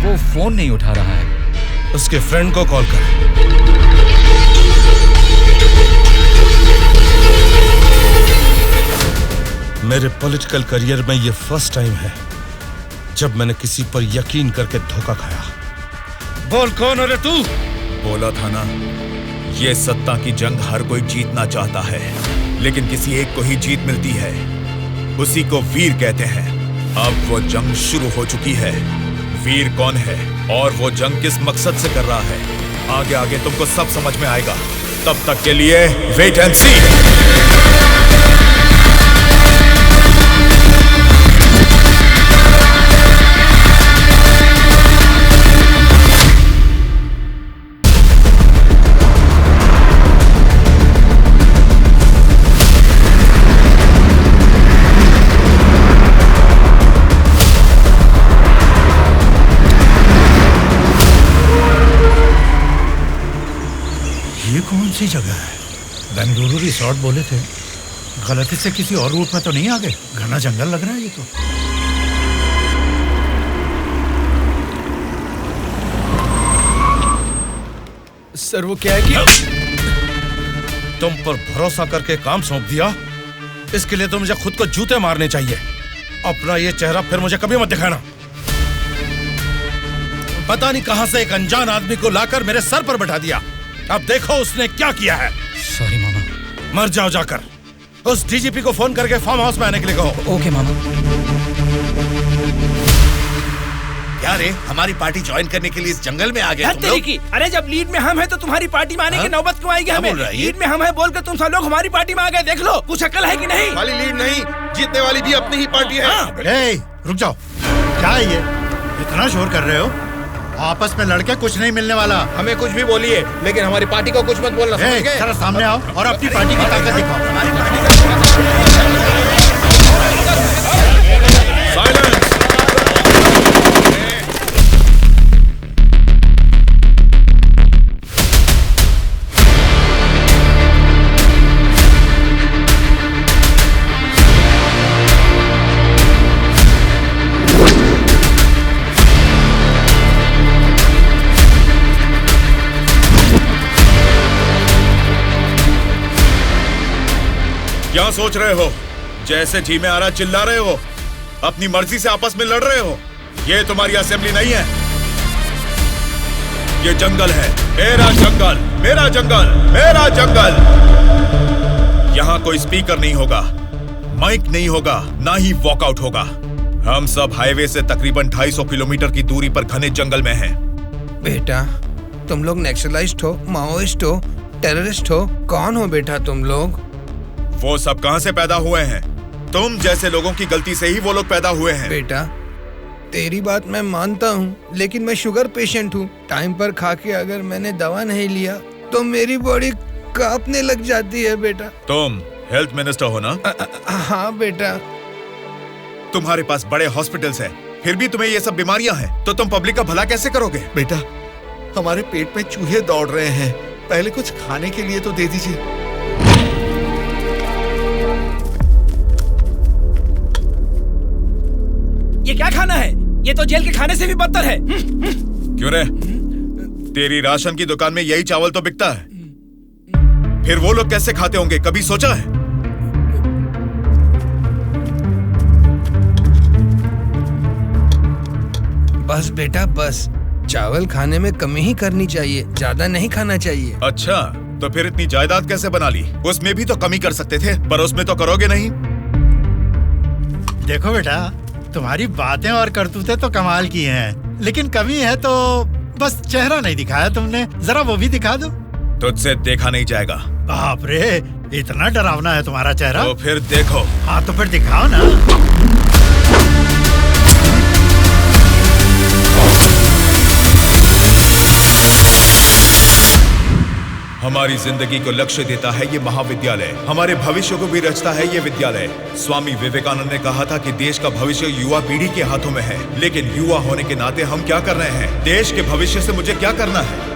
वो फोन नहीं उठा रहा है। उसके फ्रेंड को कॉल कर। मेरे पॉलिटिकल करियर में ये फर्स्ट टाइम है जब मैंने किसी पर यकीन करके धोखा खाया। बोल कौन है रे तू? बोला था ना, ये सत्ता की जंग हर कोई जीतना चाहता है, लेकिन किसी एक को ही जीत मिलती है, उसी को वीर कहते हैं। अब वो जंग शुरू हो चुकी है। वीर कौन है और वो जंग किस मकसद से कर रहा है, आगे आगे तुमको सब समझ में आएगा। तब तक के लिए वेट एंड सी। ये कौन सी जगह है? बेंगलुरु रिसोर्ट बोले थे, गलती से किसी और रूट में तो नहीं आ गए? घना जंगल लग रहा है ये तो। सर वो क्या है कि तुम पर भरोसा करके काम सौंप दिया, इसके लिए तो मुझे खुद को जूते मारने चाहिए। अपना ये चेहरा फिर मुझे कभी मत दिखाना। पता नहीं कहां से एक अनजान आदमी को लाकर मेरे सर पर बैठा दिया। अब देखो उसने क्या किया है। सॉरी मामा। मर जाओ जाकर। उस डीजीपी को फोन करके फार्म हाउस में आने के लिए कहो। ओके मामा। क्या रे, हमारी पार्टी ज्वाइन करने के लिए इस जंगल में आ गए तुम लोग? अरे जब लीड में हम हैं तो तुम्हारी पार्टी में आने की नौबत क्यों आएगी हमें? लीड में हम हैं बोलकर तुम सब लोग हमारी पार्टी में आ गए। देख लो, कुछ अकल है कि नहीं? वाली लीड नहीं, जीतने वाली भी अपनी ही पार्टी है। रुक जाओ, क्या है ये? इतना शोर कर रहे हो? आपस में लड़के कुछ नहीं मिलने वाला। हमें कुछ भी बोलिए, लेकिन हमारी पार्टी को कुछ मत बोलना। समझ गए? जरा सामने आओ और अपनी पार्टी की ताकत दिखाओ। साइलेंस। क्या सोच रहे हो? जैसे जी में आ रहा चिल्ला रहे हो, अपनी मर्जी से आपस में लड़ रहे हो। ये तुम्हारी असेंबली नहीं है, ये जंगल है। मेरा जंगल, मेरा जंगल, मेरा जंगल। यहाँ कोई स्पीकर नहीं होगा, माइक नहीं होगा, ना ही वॉकआउट होगा। हम सब हाईवे से तकरीबन 250 किलोमीटर की दूरी पर घने जंगल में हैं। बेटा, तुम लोग नक्सलाइस्ट हो, माओइस्ट हो, टेररिस्ट हो, कौन हो बेटा तुम लोग? वो सब कहां से पैदा हुए हैं? तुम जैसे लोगों की गलती से ही वो लोग पैदा हुए हैं। बेटा, तेरी बात मैं मानता हूँ, लेकिन मैं शुगर पेशेंट हूँ। टाइम पर खा के अगर मैंने दवा नहीं लिया तो मेरी बॉडी कांपने लग जाती है बेटा। तुम हेल्थ मिनिस्टर हो ना? हाँ बेटा। तुम्हारे पास बड़े हॉस्पिटल्स हैं, फिर भी तुम्हें ये सब बीमारियां हैं, तो तुम पब्लिक का भला कैसे करोगे? बेटा, हमारे पेट में चूहे दौड़ रहे हैं, पहले कुछ खाने के लिए तो दे दीजिए। ये क्या खाना है? ये तो जेल के खाने से भी बदतर है। क्यों रे? तेरी राशन की दुकान में यही चावल तो बिकता है, फिर वो लोग कैसे खाते होंगे, कभी सोचा है? बस बेटा बस, चावल खाने में कमी ही करनी चाहिए, ज्यादा नहीं खाना चाहिए। अच्छा, तो फिर इतनी जायदाद कैसे बना ली? उसमें भी तो कमी कर सकते थे, पर उसमें तो करोगे नहीं। देखो बेटा, तुम्हारी बातें और करतूतें तो कमाल की हैं, लेकिन कमी है तो बस चेहरा नहीं दिखाया तुमने, जरा वो भी दिखा दो। तुझसे देखा नहीं जाएगा। बाप रे, इतना डरावना है तुम्हारा चेहरा। तो फिर देखो। हाँ तो फिर दिखाओ ना। हमारी जिंदगी को लक्ष्य देता है ये महाविद्यालय, हमारे भविष्य को भी रचता है ये विद्यालय। स्वामी विवेकानंद ने कहा था कि देश का भविष्य युवा पीढ़ी के हाथों में है, लेकिन युवा होने के नाते हम क्या कर रहे हैं? देश के भविष्य से मुझे क्या करना है,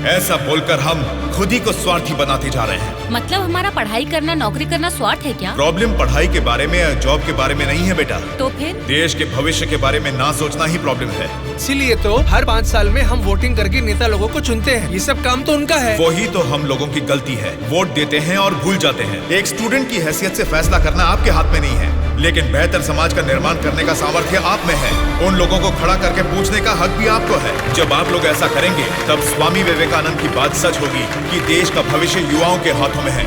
ऐसा बोलकर हम खुद ही को स्वार्थी बनाते जा रहे हैं। मतलब हमारा पढ़ाई करना, नौकरी करना स्वार्थ है क्या? प्रॉब्लम पढ़ाई के बारे में या जॉब के बारे में नहीं है बेटा, तो फिर देश के भविष्य के बारे में ना सोचना ही प्रॉब्लम है। इसीलिए तो हर 5 साल में हम वोटिंग करके नेता लोगों को चुनते हैं। ये सब काम तो उनका है। वही तो हम लोगों की गलती है, वोट देते हैं और भूल जाते हैं। एक स्टूडेंट की हैसियत से फैसला करना आपके हाथ में नहीं है, लेकिन बेहतर समाज का निर्माण करने का सामर्थ्य आप में है। उन लोगों को खड़ा करके पूछने का हक भी आपको है। जब आप लोग ऐसा करेंगे तब स्वामी विवेकानंद की बात सच होगी कि देश का भविष्य युवाओं के हाथों में है।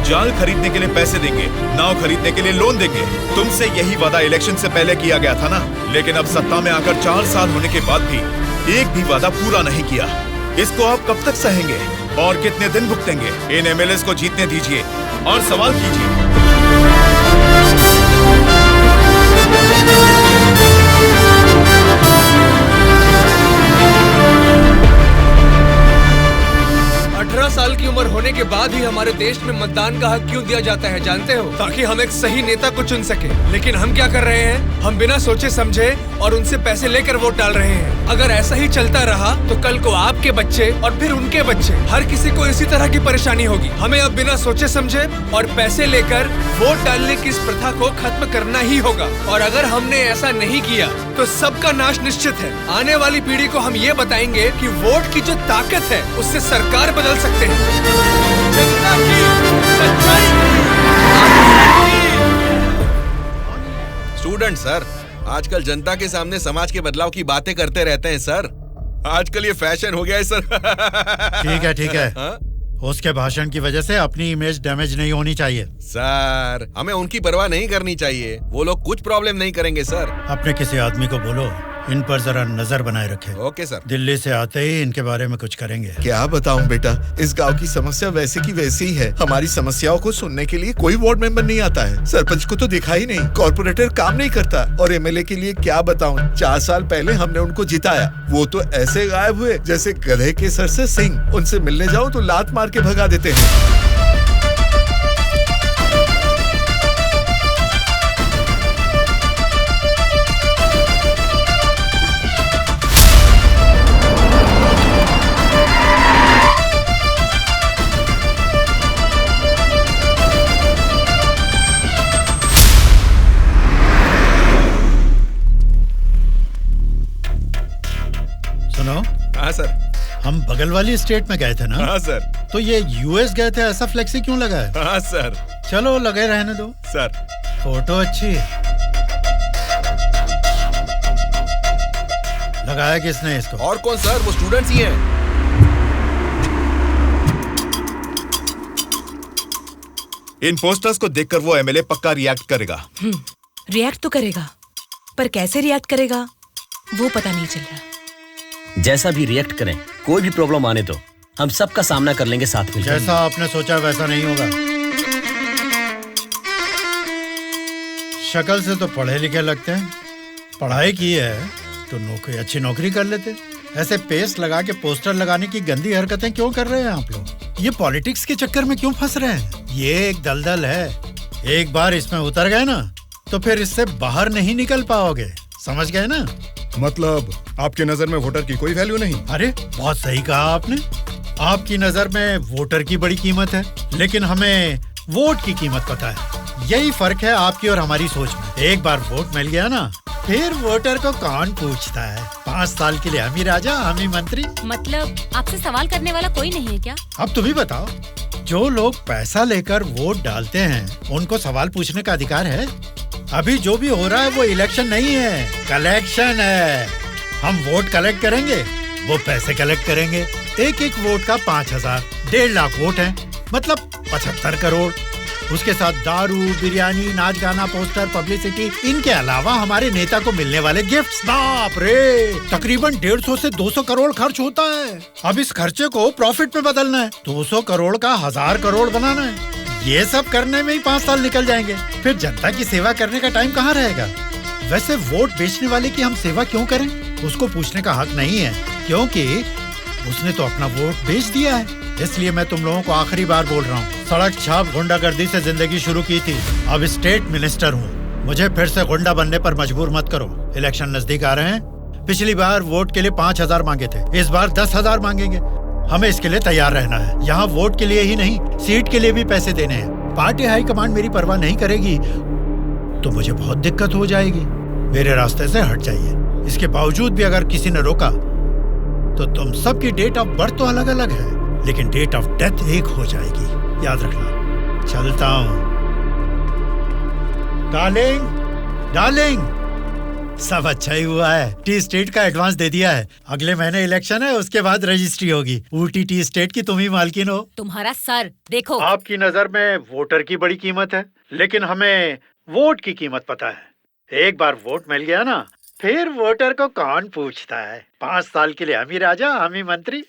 जाल खरीदने के लिए पैसे देंगे, नाव खरीदने के लिए लोन देंगे। तुमसे यही वादा इलेक्शन से पहले किया गया था ना, लेकिन अब सत्ता में आकर 4 साल होने के बाद भी एक भी वादा पूरा नहीं किया। इसको आप कब तक सहेंगे और कितने दिन भुगतेंगे? इन एमएलएस को जीतने दीजिए और सवाल कीजिए। 18 साल की उम्र होने के बाद ही हमारे देश में मतदान का हक क्यों दिया जाता है जानते हो? ताकि हम एक सही नेता को चुन सके। लेकिन हम क्या कर रहे हैं? हम बिना सोचे समझे और उनसे पैसे लेकर वोट डाल रहे हैं। अगर ऐसा ही चलता रहा तो कल को आपके बच्चे और फिर उनके बच्चे, हर किसी को इसी तरह की परेशानी होगी। हमें अब बिना सोचे समझे और पैसे लेकर वोट डालने की इस प्रथा को खत्म करना ही होगा। और अगर हमने ऐसा नहीं किया तो सबका नाश निश्चित है। आने वाली पीढ़ी को हम ये बताएंगे कि वोट की जो ताकत है उससे सरकार बदल सकते हैं। जनता की सच्चाई। स्टूडेंट सर, आजकल जनता के सामने समाज के बदलाव की बातें करते रहते हैं सर। आजकल ये फैशन हो गया है सर। ठीक है। हाँ? उसके भाषण की वजह से अपनी इमेज डैमेज नहीं होनी चाहिए। सर, हमें उनकी परवाह नहीं करनी चाहिए। वो लोग कुछ प्रॉब्लम नहीं करेंगे सर। अपने किसी आदमी को बोलो इन पर जरा नजर बनाए रखे। Okay sir. दिल्ली से आते ही इनके बारे में कुछ करेंगे। क्या बताऊं बेटा, इस गांव की समस्या वैसे की वैसी ही है। हमारी समस्याओं को सुनने के लिए कोई वार्ड मेंबर नहीं आता है। सरपंच को तो देखा ही नहीं, कॉर्पोरेटर काम नहीं करता, और एमएलए के लिए क्या बताऊं, 4 साल पहले हमने उनको जिताया, वो तो ऐसे गायब हुए जैसे गधे के सर से सिंह। उनसे मिलने जाओ तो लात मार के भगा देते हैं। हाँ सर। हम बगल वाली स्टेट में गए थे ना? हाँ सर। तो ये यूएस गए थे, ऐसा फ्लेक्सी क्यों लगा है? हाँ सर। चलो लगे रहने दो सर। फोटो अच्छी है। लगाया किसने इसको? और कौन सर, वो स्टूडेंट्स ही हैं। इन पोस्टर्स को देखकर वो एमएलए पक्का रिएक्ट करेगा। रिएक्ट तो करेगा, पर कैसे रिएक्ट करेगा वो पता नहीं चल रहा। जैसा भी रिएक्ट करें, कोई भी प्रॉब्लम आने दो, हम सबका सामना कर लेंगे साथ में। जैसा आपने सोचा वैसा नहीं होगा। शक्ल से तो पढ़े लिखे लगते हैं, पढ़ाई की है तो अच्छी नौकरी कर लेते। ऐसे पेस्ट लगा के पोस्टर लगाने की गंदी हरकतें क्यों कर रहे हैं आप लोग? ये पॉलिटिक्स के चक्कर में क्यों फंस रहे हैं? ये एक दलदल है, एक बार इसमें उतर गए ना तो फिर इससे बाहर नहीं निकल पाओगे। समझ गए ना? मतलब आपकी नजर में वोटर की कोई वैल्यू नहीं? अरे बहुत सही कहा आपने। आपकी नजर में वोटर की बड़ी कीमत है, लेकिन हमें वोट की कीमत पता है। यही फर्क है आपकी और हमारी सोच में। एक बार वोट मिल गया ना, फिर वोटर को कौन पूछता है? 5 साल के लिए हम ही राजा, हम ही मंत्री। मतलब आपसे सवाल करने वाला कोई नहीं है क्या? अब तुम ही बताओ, जो लोग पैसा लेकर वोट डालते हैं उनको सवाल पूछने का अधिकार है? अभी जो भी हो रहा है वो इलेक्शन नहीं है, कलेक्शन है। हम वोट कलेक्ट करेंगे, वो पैसे कलेक्ट करेंगे। एक एक वोट का 5,000, 1.5 लाख वोट हैं, मतलब 75 करोड़। उसके साथ दारू, बिरयानी, नाच गाना, पोस्टर, पब्लिसिटी, इनके अलावा हमारे नेता को मिलने वाले गिफ्ट्स। बाप रे, तकरीबन 150 से 200 करोड़ खर्च होता है। अब इस खर्चे को प्रॉफिट में बदलना है, 200 करोड़ का 1000 करोड़ बनाना है। ये सब करने में ही 5 साल निकल जाएंगे। फिर जनता की सेवा करने का टाइम कहाँ रहेगा? वैसे वोट बेचने वाले की हम सेवा क्यों करें? उसको पूछने का हक नहीं है, क्योंकि उसने तो अपना वोट बेच दिया है। इसलिए मैं तुम लोगों को आखिरी बार बोल रहा हूँ, सड़क छाप गुंडागर्दी से जिंदगी शुरू की थी, अब स्टेट मिनिस्टर हूँ। मुझे फिर से गुंडा बनने पर मजबूर मत करो। इलेक्शन नजदीक आ रहे हैं। पिछली बार वोट के लिए 5,000 मांगे थे, इस बार 10,000 मांगेंगे। हमें इसके लिए तैयार रहना है। यहाँ वोट के लिए ही नहीं, सीट के लिए भी पैसे देने हैं। पार्टी हाईकमांड मेरी परवाह नहीं करेगी तो मुझे बहुत दिक्कत हो जाएगी। मेरे रास्ते से हट जाइए। इसके बावजूद भी अगर किसी ने रोका तो तुम सबकी डेट ऑफ बर्थ तो अलग अलग है, लेकिन डेट ऑफ डेथ एक हो जाएगी, याद रखना। चलता हूँ। डार्लिंग, डार्लिंग, सब अच्छा ही हुआ है। टी स्टेट का एडवांस दे दिया है। अगले महीने इलेक्शन है, उसके बाद रजिस्ट्री होगी। ऊटी टी स्टेट की तुम ही मालकिन हो। तुम्हारा सर देखो। आपकी नजर में वोटर की बड़ी कीमत है, लेकिन हमें वोट की कीमत पता है। एक बार वोट मिल गया ना, फिर वोटर को कौन पूछता है। 5 साल के लिए हम ही राजा, हम ही मंत्री।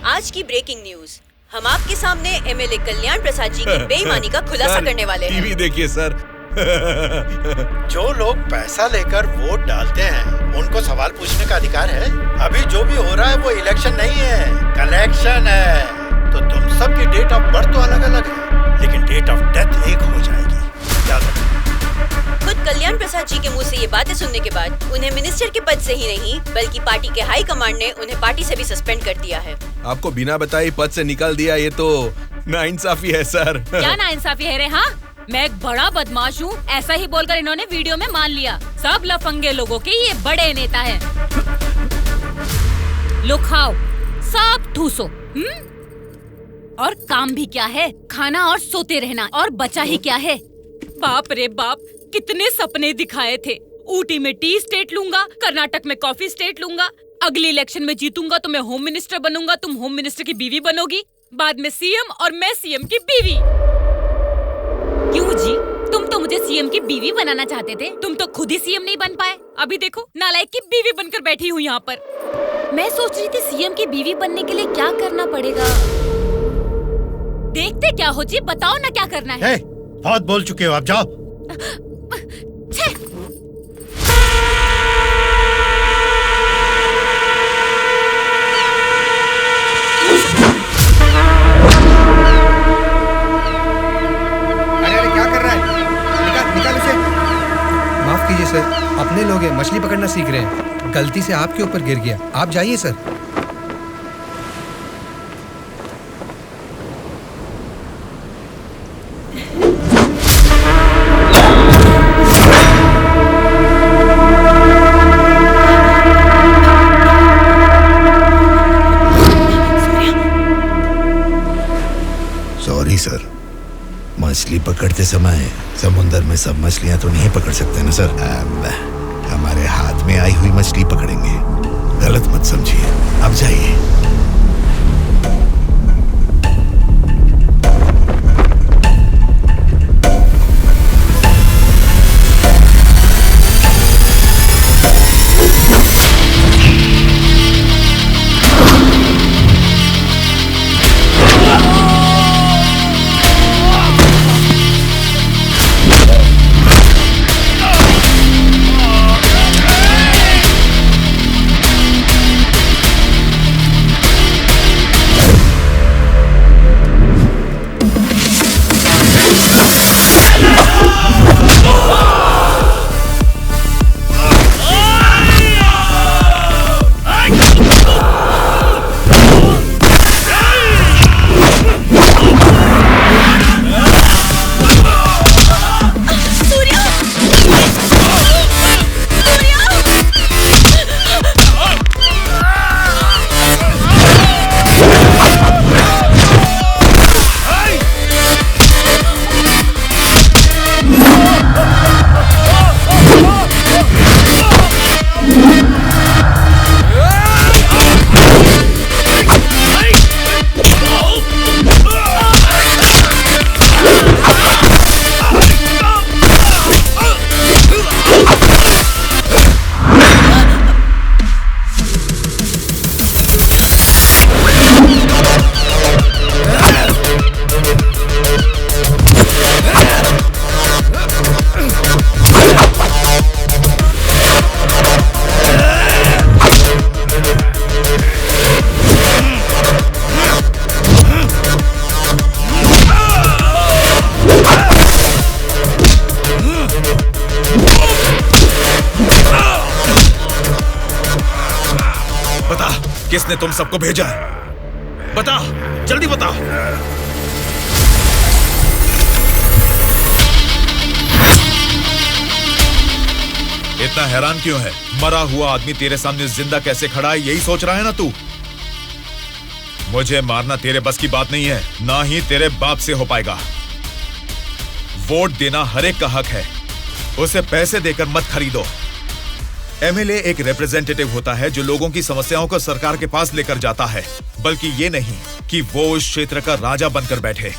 आज की ब्रेकिंग न्यूज, हम आपके सामने एमएलए कल्याण प्रसाद जी की बेईमानी का खुलासा करने वाले हैं। टीवी देखिए सर। जो लोग पैसा लेकर वोट डालते हैं, उनको सवाल पूछने का अधिकार है। अभी जो भी हो रहा है वो इलेक्शन नहीं है, कलेक्शन है। तो तुम सबकी डेट ऑफ बर्थ तो अलग अलग है, लेकिन डेट ऑफ डेथ एक हो जाएगी, याद रखना। खुद कल्याण प्रसाद जी के मुंह से ये बातें सुनने के बाद उन्हें मिनिस्टर के पद से ही नहीं, बल्कि पार्टी के हाई कमांड ने उन्हें पार्टी से भी सस्पेंड कर दिया है। आपको बिना बताए पद से निकाल दिया, ये तो नाइंसाफी है सर। क्या नाइंसाफी है रे? हाँ, मैं एक बड़ा बदमाश हूँ, ऐसा ही बोलकर इन्होंने वीडियो में मान लिया। सब लफंगे लोगों के ये बड़े नेता हैं। लो खाओ, सब ठूसो। और काम भी क्या है? खाना और सोते रहना। और बचा ही क्या है? बाप रे बाप, कितने सपने दिखाए थे। ऊटी में टी स्टेट लूंगा, कर्नाटक में कॉफी स्टेट लूंगा, अगली इलेक्शन में जीतूंगा तो मैं होम मिनिस्टर बनूंगा, तुम होम मिनिस्टर की बीवी बनोगी, बाद में सीएम और मैं सीएम की बीवी। क्यों जी, तुम तो मुझे सीएम की बीवी बनाना चाहते थे, तुम तो खुद ही सीएम नहीं बन पाए। अभी देखो, नालायक की बीवी बनकर बैठी हूँ यहाँ पर। मैं सोच रही थी सीएम की बीवी बनने के लिए क्या करना पड़ेगा। देखते क्या हो जी, बताओ ना क्या करना है। बहुत बोल चुके हो, आप जाओ। अरे क्या कर रहा है? निकाल उसे। माफ कीजिए सर, अपने लोग हैं, मछली पकड़ना सीख रहे हैं, गलती से आपके ऊपर गिर गया। आप जाइए सर। सर, मछली पकड़ते समय समुंदर में सब मछलियां तो नहीं पकड़ सकते ना सर। हमारे हाथ में आई हुई मछली पकड़ेंगे, गलत मत समझिए। अब जाइए। किसने तुम सबको भेजा है? बता, जल्दी बता। इतना हैरान क्यों है? मरा हुआ आदमी तेरे सामने जिंदा कैसे खड़ा है, यही सोच रहा है ना तू? मुझे मारना तेरे बस की बात नहीं है, ना ही तेरे बाप से हो पाएगा। वोट देना हर एक का हक है, उसे पैसे देकर मत खरीदो। एमएलए एक रिप्रेजेंटेटिव होता है जो लोगों की समस्याओं को सरकार के पास लेकर जाता है, बल्कि ये नहीं कि वो उस क्षेत्र का राजा बनकर बैठे।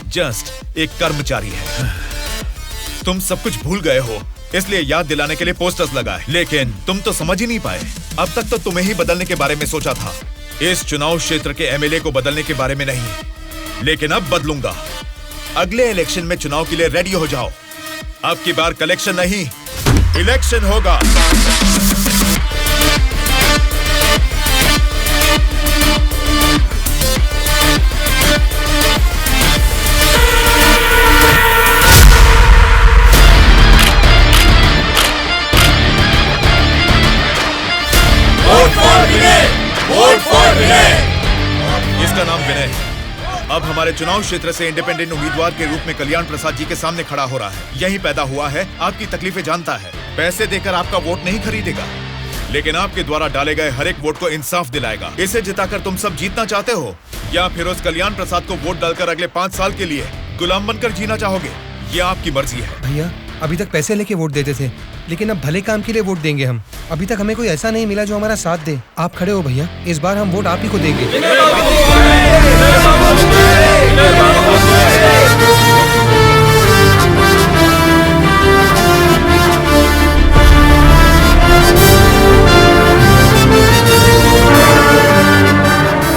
जस्ट एक कर्मचारी है। तुम सब कुछ भूल गए हो, इसलिए याद दिलाने के लिए पोस्टर्स लगाए, लेकिन तुम तो समझ ही नहीं पाए। अब तक तो तुम्हें ही बदलने के बारे में सोचा था, इस चुनाव क्षेत्र के एमएलए को बदलने के बारे में नहीं। लेकिन अब बदलूंगा। अगले इलेक्शन में चुनाव के लिए रेडी हो जाओ। अब की बार कलेक्शन नहीं, इलेक्शन होगा। इसका नाम विनय है। अब हमारे चुनाव क्षेत्र से इंडिपेंडेंट उम्मीदवार के रूप में कल्याण प्रसाद जी के सामने खड़ा हो रहा है। यही पैदा हुआ है, आपकी तकलीफें जानता है, पैसे देकर आपका वोट नहीं खरीदेगा, लेकिन आपके द्वारा डाले गए हर एक वोट को इंसाफ दिलाएगा। इसे जिताकर तुम सब जीतना चाहते हो, या फिर उस कल्याण प्रसाद को वोट डालकर अगले 5 साल के लिए गुलाम बनकर जीना चाहोगे? ये आपकी मर्जी है। भैया, अभी तक पैसे लेके वोट देते थे, लेकिन अब भले काम के लिए वोट देंगे हम। अभी तक हमें कोई ऐसा नहीं मिला जो हमारा साथ दे। आप खड़े हो भैया, इस बार हम वोट आप ही को देंगे।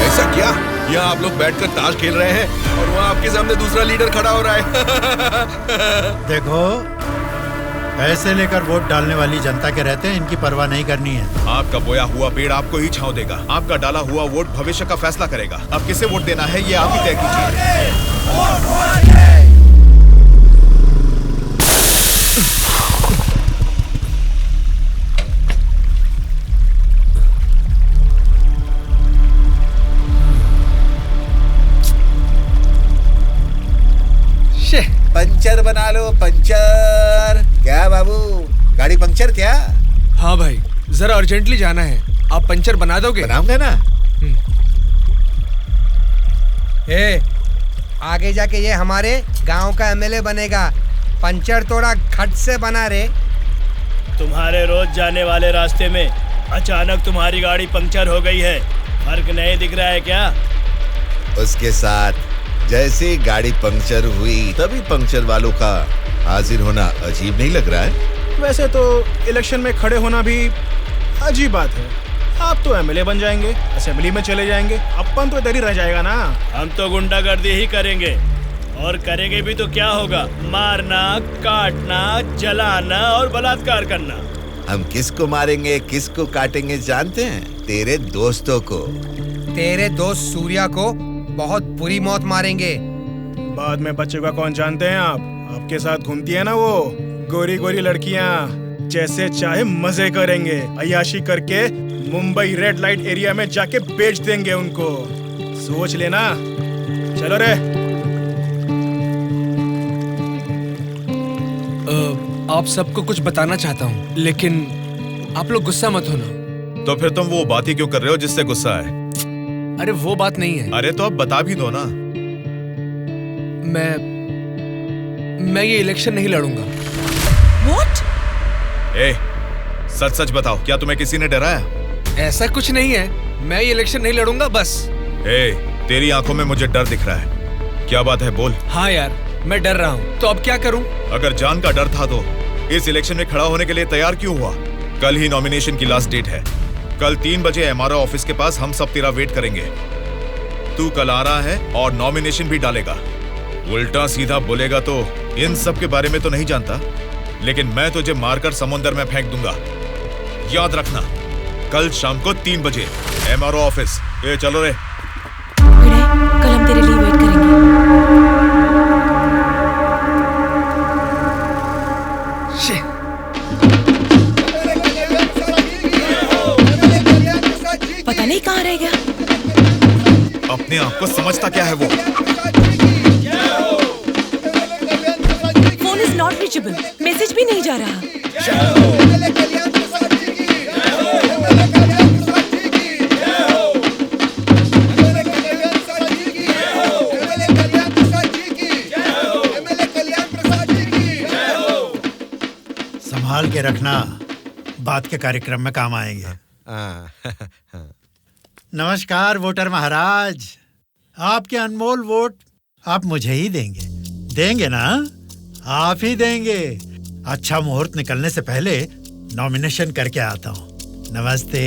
ऐसा क्या? यहाँ आप लोग बैठकर ताश खेल रहे हैं और वहाँ आपके सामने दूसरा लीडर खड़ा हो रहा है। देखो, पैसे लेकर वोट डालने वाली जनता के रहते हैं, इनकी परवाह नहीं करनी है। आपका बोया हुआ पेड़ आपको ही छांव देगा। आपका डाला हुआ वोट भविष्य का फैसला करेगा। अब किसे वोट देना है, ये आप ही तय कीजिए। पंचर बना लो, पंचर। क्या बाबू, गाड़ी पंचर क्या? हाँ भाई, जरा अर्जेंटली जाना है, आप पंचर बना दोगे? बनाऊंगा ना। आगे जाके ये हमारे गांव का एमएलए बनेगा। पंचर थोड़ा खट से बना रे। तुम्हारे रोज जाने वाले रास्ते में अचानक तुम्हारी गाड़ी पंक्चर हो गई है, फर्क नहीं दिख रहा है क्या? उसके साथ जैसे गाड़ी पंक्चर हुई तभी पंक्चर वालों का हाजिर होना अजीब नहीं लग रहा है? वैसे तो इलेक्शन में खड़े होना भी अजीब बात है। आप तो एमएलए बन जाएंगे, असेंबली में चले जाएंगे, अपन तो इधर ही रह जाएगा ना। हम तो गुंडागर्दी ही करेंगे, और करेंगे भी तो क्या होगा? मारना, काटना, जलाना और बलात्कार करना। हम किसको मारेंगे, किसको काटेंगे जानते हैं? तेरे दोस्तों को। तेरे दोस्त सूर्या को बहुत बुरी मौत मारेंगे। बाद में बचेगा कौन जानते हैं आप? आपके साथ घूमती है ना वो गोरी गोरी लड़कियां, जैसे चाहे मजे करेंगे, अय्याशी करके मुंबई रेड लाइट एरिया में जाके बेच देंगे उनको। सोच लेना। चलो रे। आप सबको कुछ बताना चाहता हूँ, लेकिन आप लोग गुस्सा मत होना। तो फिर तुम वो बात ही क्यों कर रहे हो जिससे गुस्सा है? अरे वो बात नहीं है। अरे तो अब बता भी दो ना। मैं ये इलेक्शन नहीं लड़ूंगा। What? ए, सच सच बताओ, क्या तुम्हें किसी ने डराया? ऐसा कुछ नहीं है, मैं ये इलेक्शन नहीं लड़ूंगा बस। ए, तेरी आंखों में मुझे डर दिख रहा है। क्या बात है, बोल। हाँ यार, मैं डर रहा हूँ, तो अब क्या करूँ? अगर जान का डर था तो इस इलेक्शन में खड़ा होने के लिए तैयार क्यों हुआ? कल ही नॉमिनेशन की लास्ट डेट है। कल 3 बजे एमआरओ ऑफिस के पास हम सब तेरा वेट करेंगे। तू कल आ रहा है और नॉमिनेशन भी डालेगा। उल्टा सीधा बोलेगा तो इन सब के बारे में तो नहीं जानता, लेकिन मैं तुझे मारकर समुंदर में फेंक दूंगा। याद रखना, कल शाम को 3 बजे एमआरओ ऑफिस। ये चलो रे। कल हम तेरे लिए वेट करेंगे। पता जाने ही कहाँ रह गया। अपने आप को समझता क्या है वो? Phone is not reachable, message भी नहीं जा रहा। संभाल के रखना, बात के कार्यक्रम में काम आएंगे। नमस्कार वोटर महाराज, आपके अनमोल वोट आप मुझे ही देंगे। देंगे ना? आप ही देंगे। अच्छा मुहूर्त निकलने से पहले नॉमिनेशन करके आता हूँ। नमस्ते।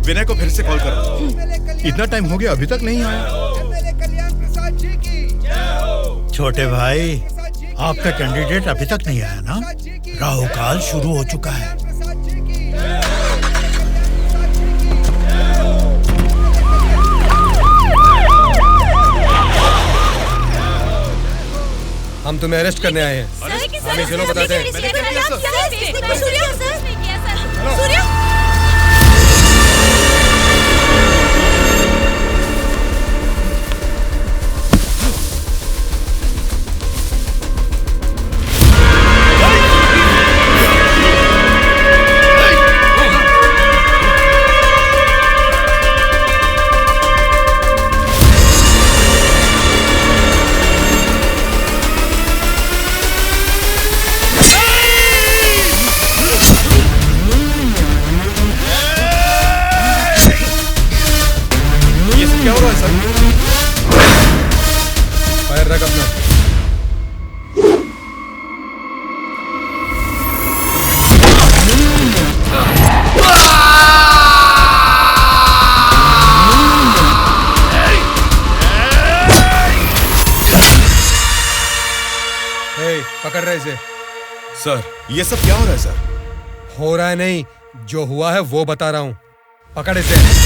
विनय को फिर से कॉल करो। इतना टाइम हो गया अभी तक नहीं आया। छोटे भाई, आपका कैंडिडेट अभी तक नहीं आया ना? राहु काल शुरू हो चुका है। हम तुम्हें अरेस्ट करने आए हैं। हमें चलो बताते हैं। क्या हो रहा है सर? फायर रख अपना। पकड़ रहे इसे। सर ये सब क्या हो रहा है सर? हो रहा है नहीं, जो हुआ है वो बता रहा हूँ। पकड़ इसे।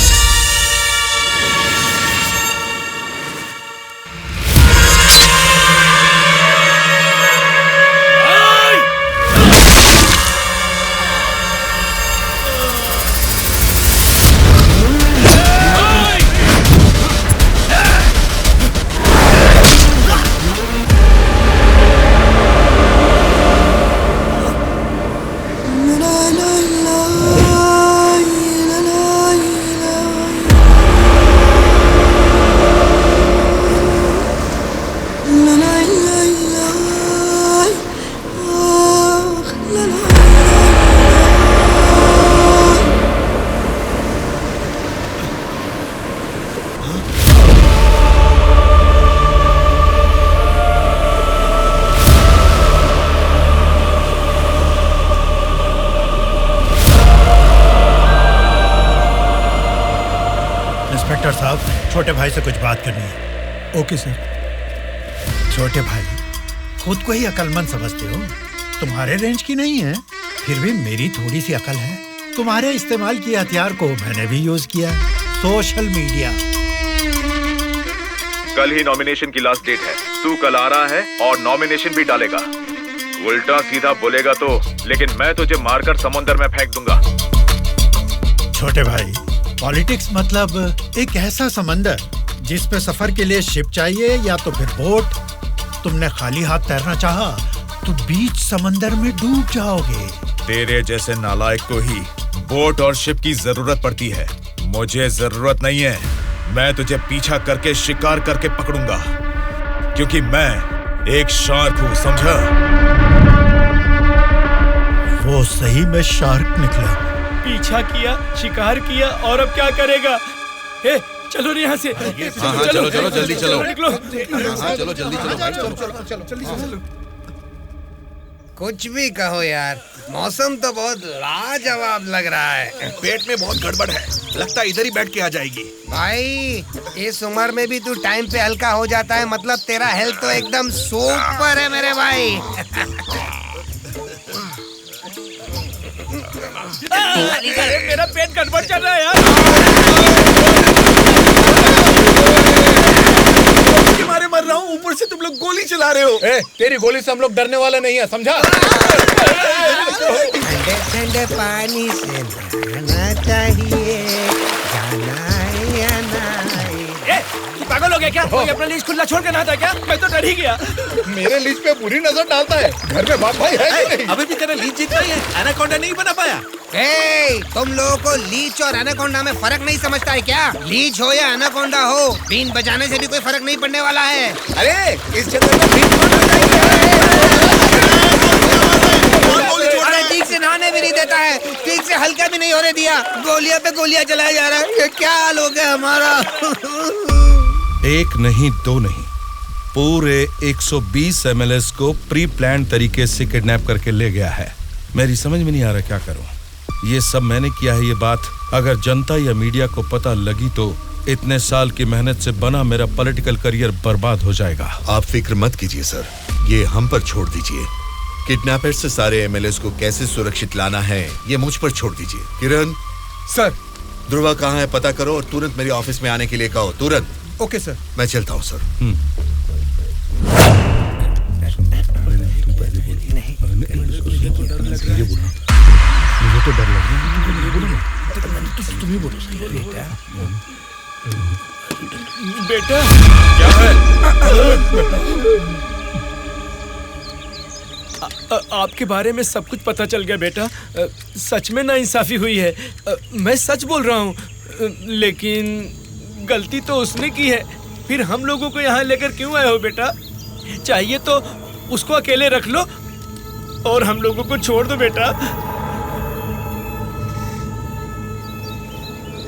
इंस्पेक्टर साहब, छोटे भाई से कुछ बात करनी है। Okay sir. छोटे भाई, खुद को ही अकलमंद समझते हो, तुम्हारे रेंज की नहीं है, फिर भी मेरी थोड़ी सी अकल है। तुम्हारे इस्तेमाल किए हथियार को मैंने भी यूज किया, सोशल मीडिया। कल ही नॉमिनेशन की लास्ट डेट है। तू कल आ रहा है और नॉमिनेशन भी डालेगा। उल्टा सीधा बोलेगा तो, लेकिन मैं तुझे मारकर समुद्र में फेंक दूंगा। छोटे भाई, पॉलिटिक्स मतलब एक ऐसा समंदर जिस पे सफर के लिए शिप चाहिए या तो फिर बोट। तुमने खाली हाथ तैरना चाहा तो बीच समंदर में डूब जाओगे। तेरे जैसे नालायक को ही बोट और शिप की जरूरत पड़ती है, मुझे जरूरत नहीं है। मैं तुझे पीछा करके शिकार करके पकड़ूंगा, क्योंकि मैं एक शार्क हूँ, समझा? वो सही में शार्क निकला। पीछा किया, शिकार किया और अब क्या करेगा? चलो यहाँ से। हाँ, चलो चलो जल्दी चलो। निकलो। हाँ, चलो जल्दी चलो भाई, चलो। कुछ भी कहो यार, मौसम तो बहुत लाजवाब लग रहा है। पेट में बहुत गड़बड़ है, लगता है इधर ही बैठ के आ जाएगी। भाई इस उम्र में भी तू टाइम पे हल्का हो जाता है, मतलब तेरा हेल्थ तो एकदम सुपर है मेरे भाई। मेरा पेट गड़बड़ चल रहा है यार। मारे मर रहा हूँ, ऊपर से चिल्ला रहे हो? तेरी गोली से हम लोग डरने वाले नहीं है, समझा? ठंडे ठंडे पानी से नहाना चाहिए, जाना या तू पागल हो गया क्या? कोई अपना लीज खुला छोड़ के नहाता क्या? मैं तो डर ही गया। मेरे लीज पे बुरी नजर डालता है। घर में बाप भाई है कि नहीं? अभी भी तेरा लीज जीतना ही है, एनाकोंडा नहीं बना पाया। तुम लोगों को लीच और एनाकोंडा में फर्क नहीं समझता है क्या? लीच हो या एनाकोंडा हो, बीन बजाने से भी कोई फर्क नहीं पड़ने वाला है। अरे इस जगह में बीन ठीक से नहाने भी नहीं देता है, ठीक से हल्का भी नहीं होने दिया, गोलियां पे गोलियां चलाया जा रहा है। ये क्या हाल हो गया हमारा? एक नहीं, दो नहीं, पूरे 120 एमएलएस को प्री प्लान तरीके से किडनैप करके ले गया है। मेरी समझ में नहीं आ रहा क्या करूं। ये सब मैंने किया है। ये बात अगर जनता या मीडिया को पता लगी तो इतने साल की मेहनत से बना मेरा पॉलिटिकल करियर बर्बाद हो जाएगा। आप फिक्र मत कीजिए सर, ये हम पर छोड़ दीजिए। किडनैपर से सारे एमएलएस को कैसे सुरक्षित लाना है ये मुझ पर छोड़ दीजिए। किरण सर, ध्रुवा कहाँ है पता करो और तुरंत मेरे ऑफिस में आने के लिए कहो, तुरंत। Okay sir. मैं चलता हूँ सर। मुझे तो डर लग रहा है। तुम ही बोलो बेटा। क्या है? आपके बारे में सब कुछ पता चल गया बेटा। सच में नाइंसाफी हुई है। मैं सच बोल रहा हूँ, लेकिन गलती तो उसने की है। फिर हम लोगों को यहाँ लेकर क्यों आए हो बेटा? चाहिए तो उसको अकेले रख लो और हम लोगों को छोड़ दो बेटा।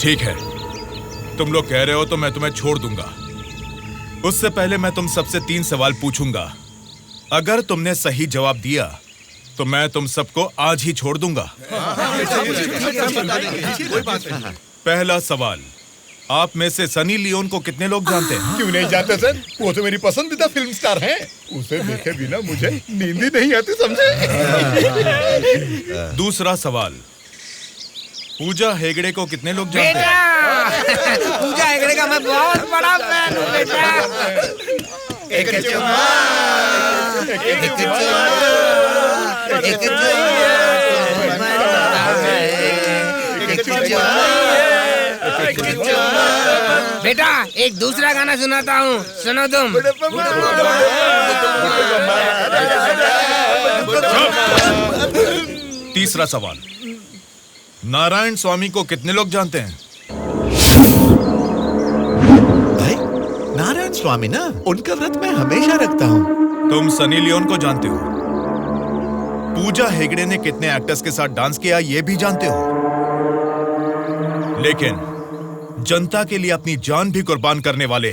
ठीक है, तुम लोग कह रहे हो तो मैं तुम्हें छोड़ दूंगा। उससे पहले मैं तुम सबसे 3 सवाल पूछूंगा। अगर तुमने सही जवाब दिया तो मैं तुम सबको आज ही छोड़ दूंगा। पहला सवाल, आप में से सनी लियोन को कितने लोग जानते हैं? क्यों नहीं जानते सर? वो तो मेरी पसंदीदा फिल्म स्टार हैं। उसे देखे बिना मुझे नींद ही नहीं आती, समझे? दूसरा सवाल, पूजा हेगड़े को कितने लोग जानते हैं? पूजा हेगड़े का मैं बहुत बड़ा फैन हूँ बेटा। एक बेटा एक दूसरा गाना सुनाता हूँ, सुनो तुम। तीसरा सवाल, नारायण स्वामी को कितने लोग जानते हैं? भाई नारायण स्वामी ना, उनका व्रत मैं हमेशा रखता हूँ। तुम सनी लियोन को जानते हो? पूजा हेगड़े ने कितने एक्टर्स के साथ डांस किया ये भी जानते हो? लेकिन जनता के लिए अपनी जान भी कुर्बान करने वाले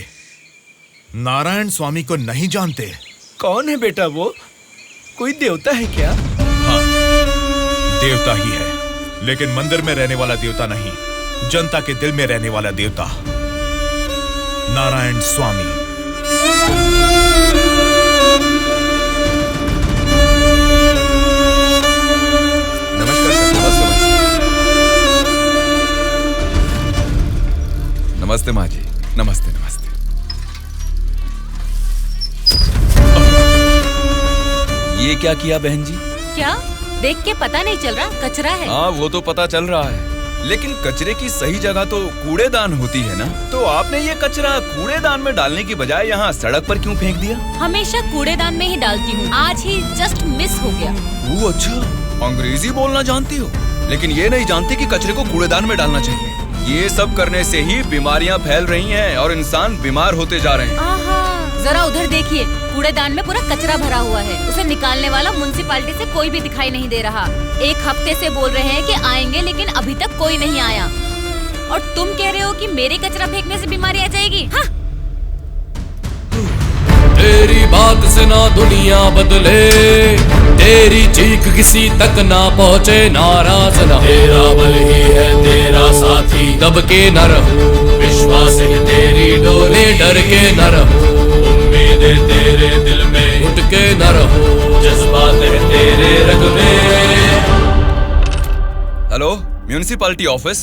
नारायण स्वामी को नहीं जानते। कौन है बेटा वो? कोई देवता है क्या? हाँ, देवता ही है, लेकिन मंदिर में रहने वाला देवता नहीं, जनता के दिल में रहने वाला देवता, नारायण स्वामी। नमस्कार सर। नमस्ते माँ जी। नमस्ते नमस्ते। ये क्या किया बहन जी? क्या देख के पता नहीं चल रहा? कचरा है। हाँ वो तो पता चल रहा है, लेकिन कचरे की सही जगह तो कूड़ेदान होती है ना। तो आपने ये कचरा कूड़ेदान में डालने की बजाय यहाँ सड़क पर क्यों फेंक दिया? हमेशा कूड़ेदान में ही डालती हूँ, आज ही जस्ट मिस हो गया। वो अच्छा, अंग्रेजी बोलना जानती हो, लेकिन ये नहीं जानती कि कचरे को कूड़ेदान में डालना चाहिए। ये सब करने से ही बीमारियाँ फैल रही हैं और इंसान बीमार होते जा रहे हैं। जरा उधर देखिए, कूड़ेदान में पूरा कचरा भरा हुआ है। उसे निकालने वाला म्युनिसिपैलिटी से कोई भी दिखाई नहीं दे रहा। 1 हफ्ते से बोल रहे हैं कि आएंगे, लेकिन अभी तक कोई नहीं आया। और तुम कह रहे हो कि मेरे कचरा फेंकने से बीमारी आ जाएगी? हाँ? तेरी बात से ना दुनिया बदले, तेरी चीख किसी तक ना पहुँचे, नाराज न तेरा बल ही है तेरा साथी, दब के न रहो, विश्वास है तेरी डोरी, डर के न रहो, उम्मीदें तेरे दिल में उठ के न रहो, जज्बात है तेरे रग में। Hello, municipality office.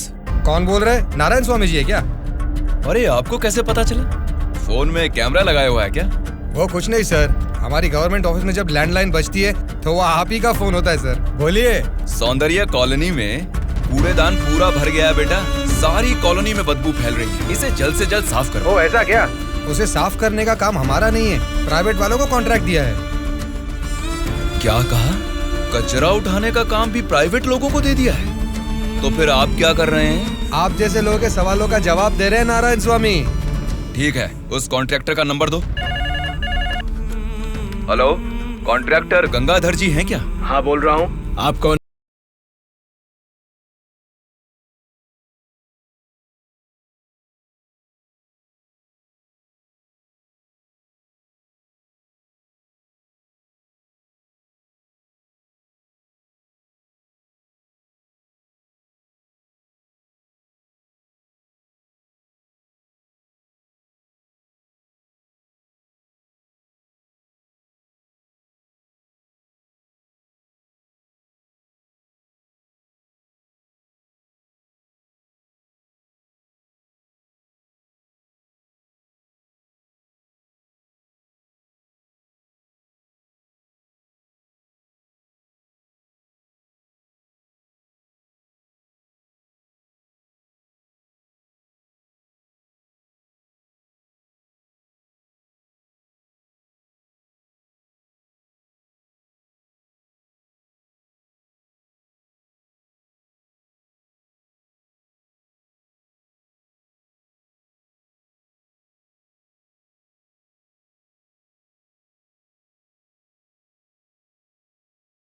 कौन बोल रहा है? नारायण स्वामी जी है क्या? अरे आपको कैसे पता चला? फोन में कैमरा लगाया हुआ है क्या? वो कुछ नहीं सर, हमारी गवर्नमेंट ऑफिस में जब लैंडलाइन बजती है तो वो आप ही का फोन होता है सर। बोलिए। सौंदर्य कॉलोनी में कूड़ेदान पूरा भर गया है बेटा। सारी कॉलोनी में बदबू फैल रही है, इसे जल्द से जल्द साफ करो। ओ ऐसा क्या? उसे साफ करने का काम हमारा नहीं है, प्राइवेट वालों को कॉन्ट्रैक्ट दिया है। क्या कहा? कचरा उठाने का काम भी प्राइवेट लोगों को दे दिया है? तो फिर आप क्या कर रहे हैं? आप जैसे लोगों के सवालों का जवाब दे रहे हैं नारायण स्वामी। ठीक है, उस कॉन्ट्रैक्टर का नंबर दो। हेलो, कॉन्ट्रैक्टर गंगाधर जी हैं क्या? हाँ बोल रहा हूँ। आप कौन?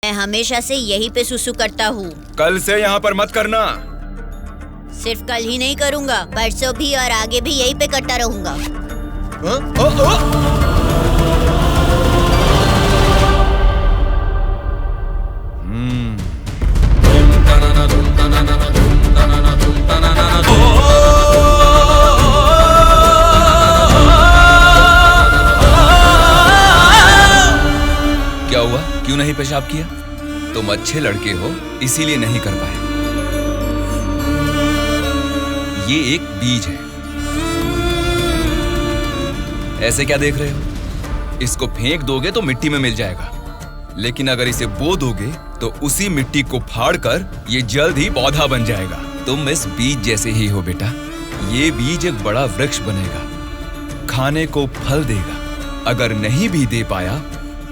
मैं हमेशा से यहीं पे सुसु करता हूँ। कल से यहाँ पर मत करना। सिर्फ कल ही नहीं करूँगा, परसों भी और आगे भी यहीं पे करता रहूँगा। क्या हुआ? क्यों नहीं पेशाब किया? तुम अच्छे लड़के हो, इसीलिए नहीं कर पाए। ये एक बीज है। ऐसे क्या देख रहे हो? इसको फेंक दोगे तो मिट्टी में मिल जाएगा, लेकिन अगर इसे बो दोगे तो उसी मिट्टी को फाड़कर ये जल्द ही पौधा बन जाएगा। तुम इस बीज जैसे ही हो बेटा। ये बीज एक बड़ा वृक्ष बनेगा, खाने को फल देगा। अगर नहीं भी दे पाया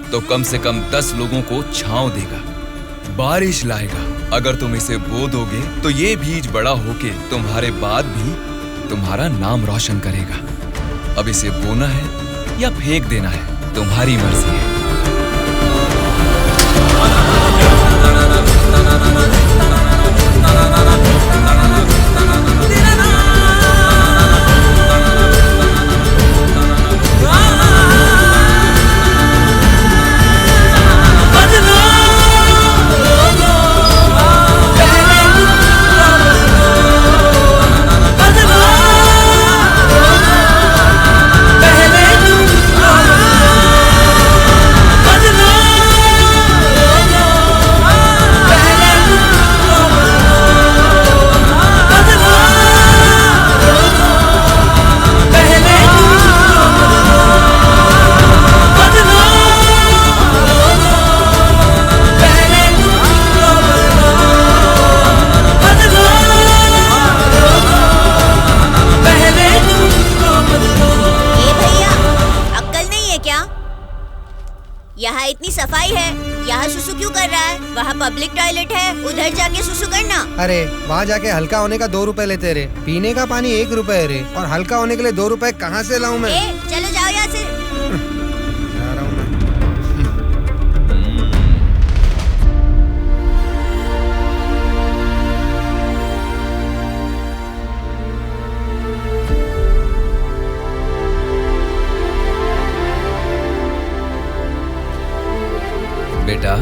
तो कम से कम 10 लोगों को छांव देगा, बारिश लाएगा। अगर तुम इसे बो दोगे तो ये बीज बड़ा होके तुम्हारे बाद भी तुम्हारा नाम रोशन करेगा। अब इसे बोना है या फेंक देना है, तुम्हारी मर्जी है। यहाँ इतनी सफाई है, यहाँ सुसु क्यों कर रहा है? वहाँ पब्लिक टॉयलेट है, उधर जाके सुसु करना। अरे वहाँ जाके हल्का होने का 2 रुपए लेते रे, पीने का पानी 1 रुपए रे, और हल्का होने के लिए 2 रुपए कहाँ से लाऊं मैं? चलो जाओ यहाँ से। जा रहा हूँ मैं। बेटा,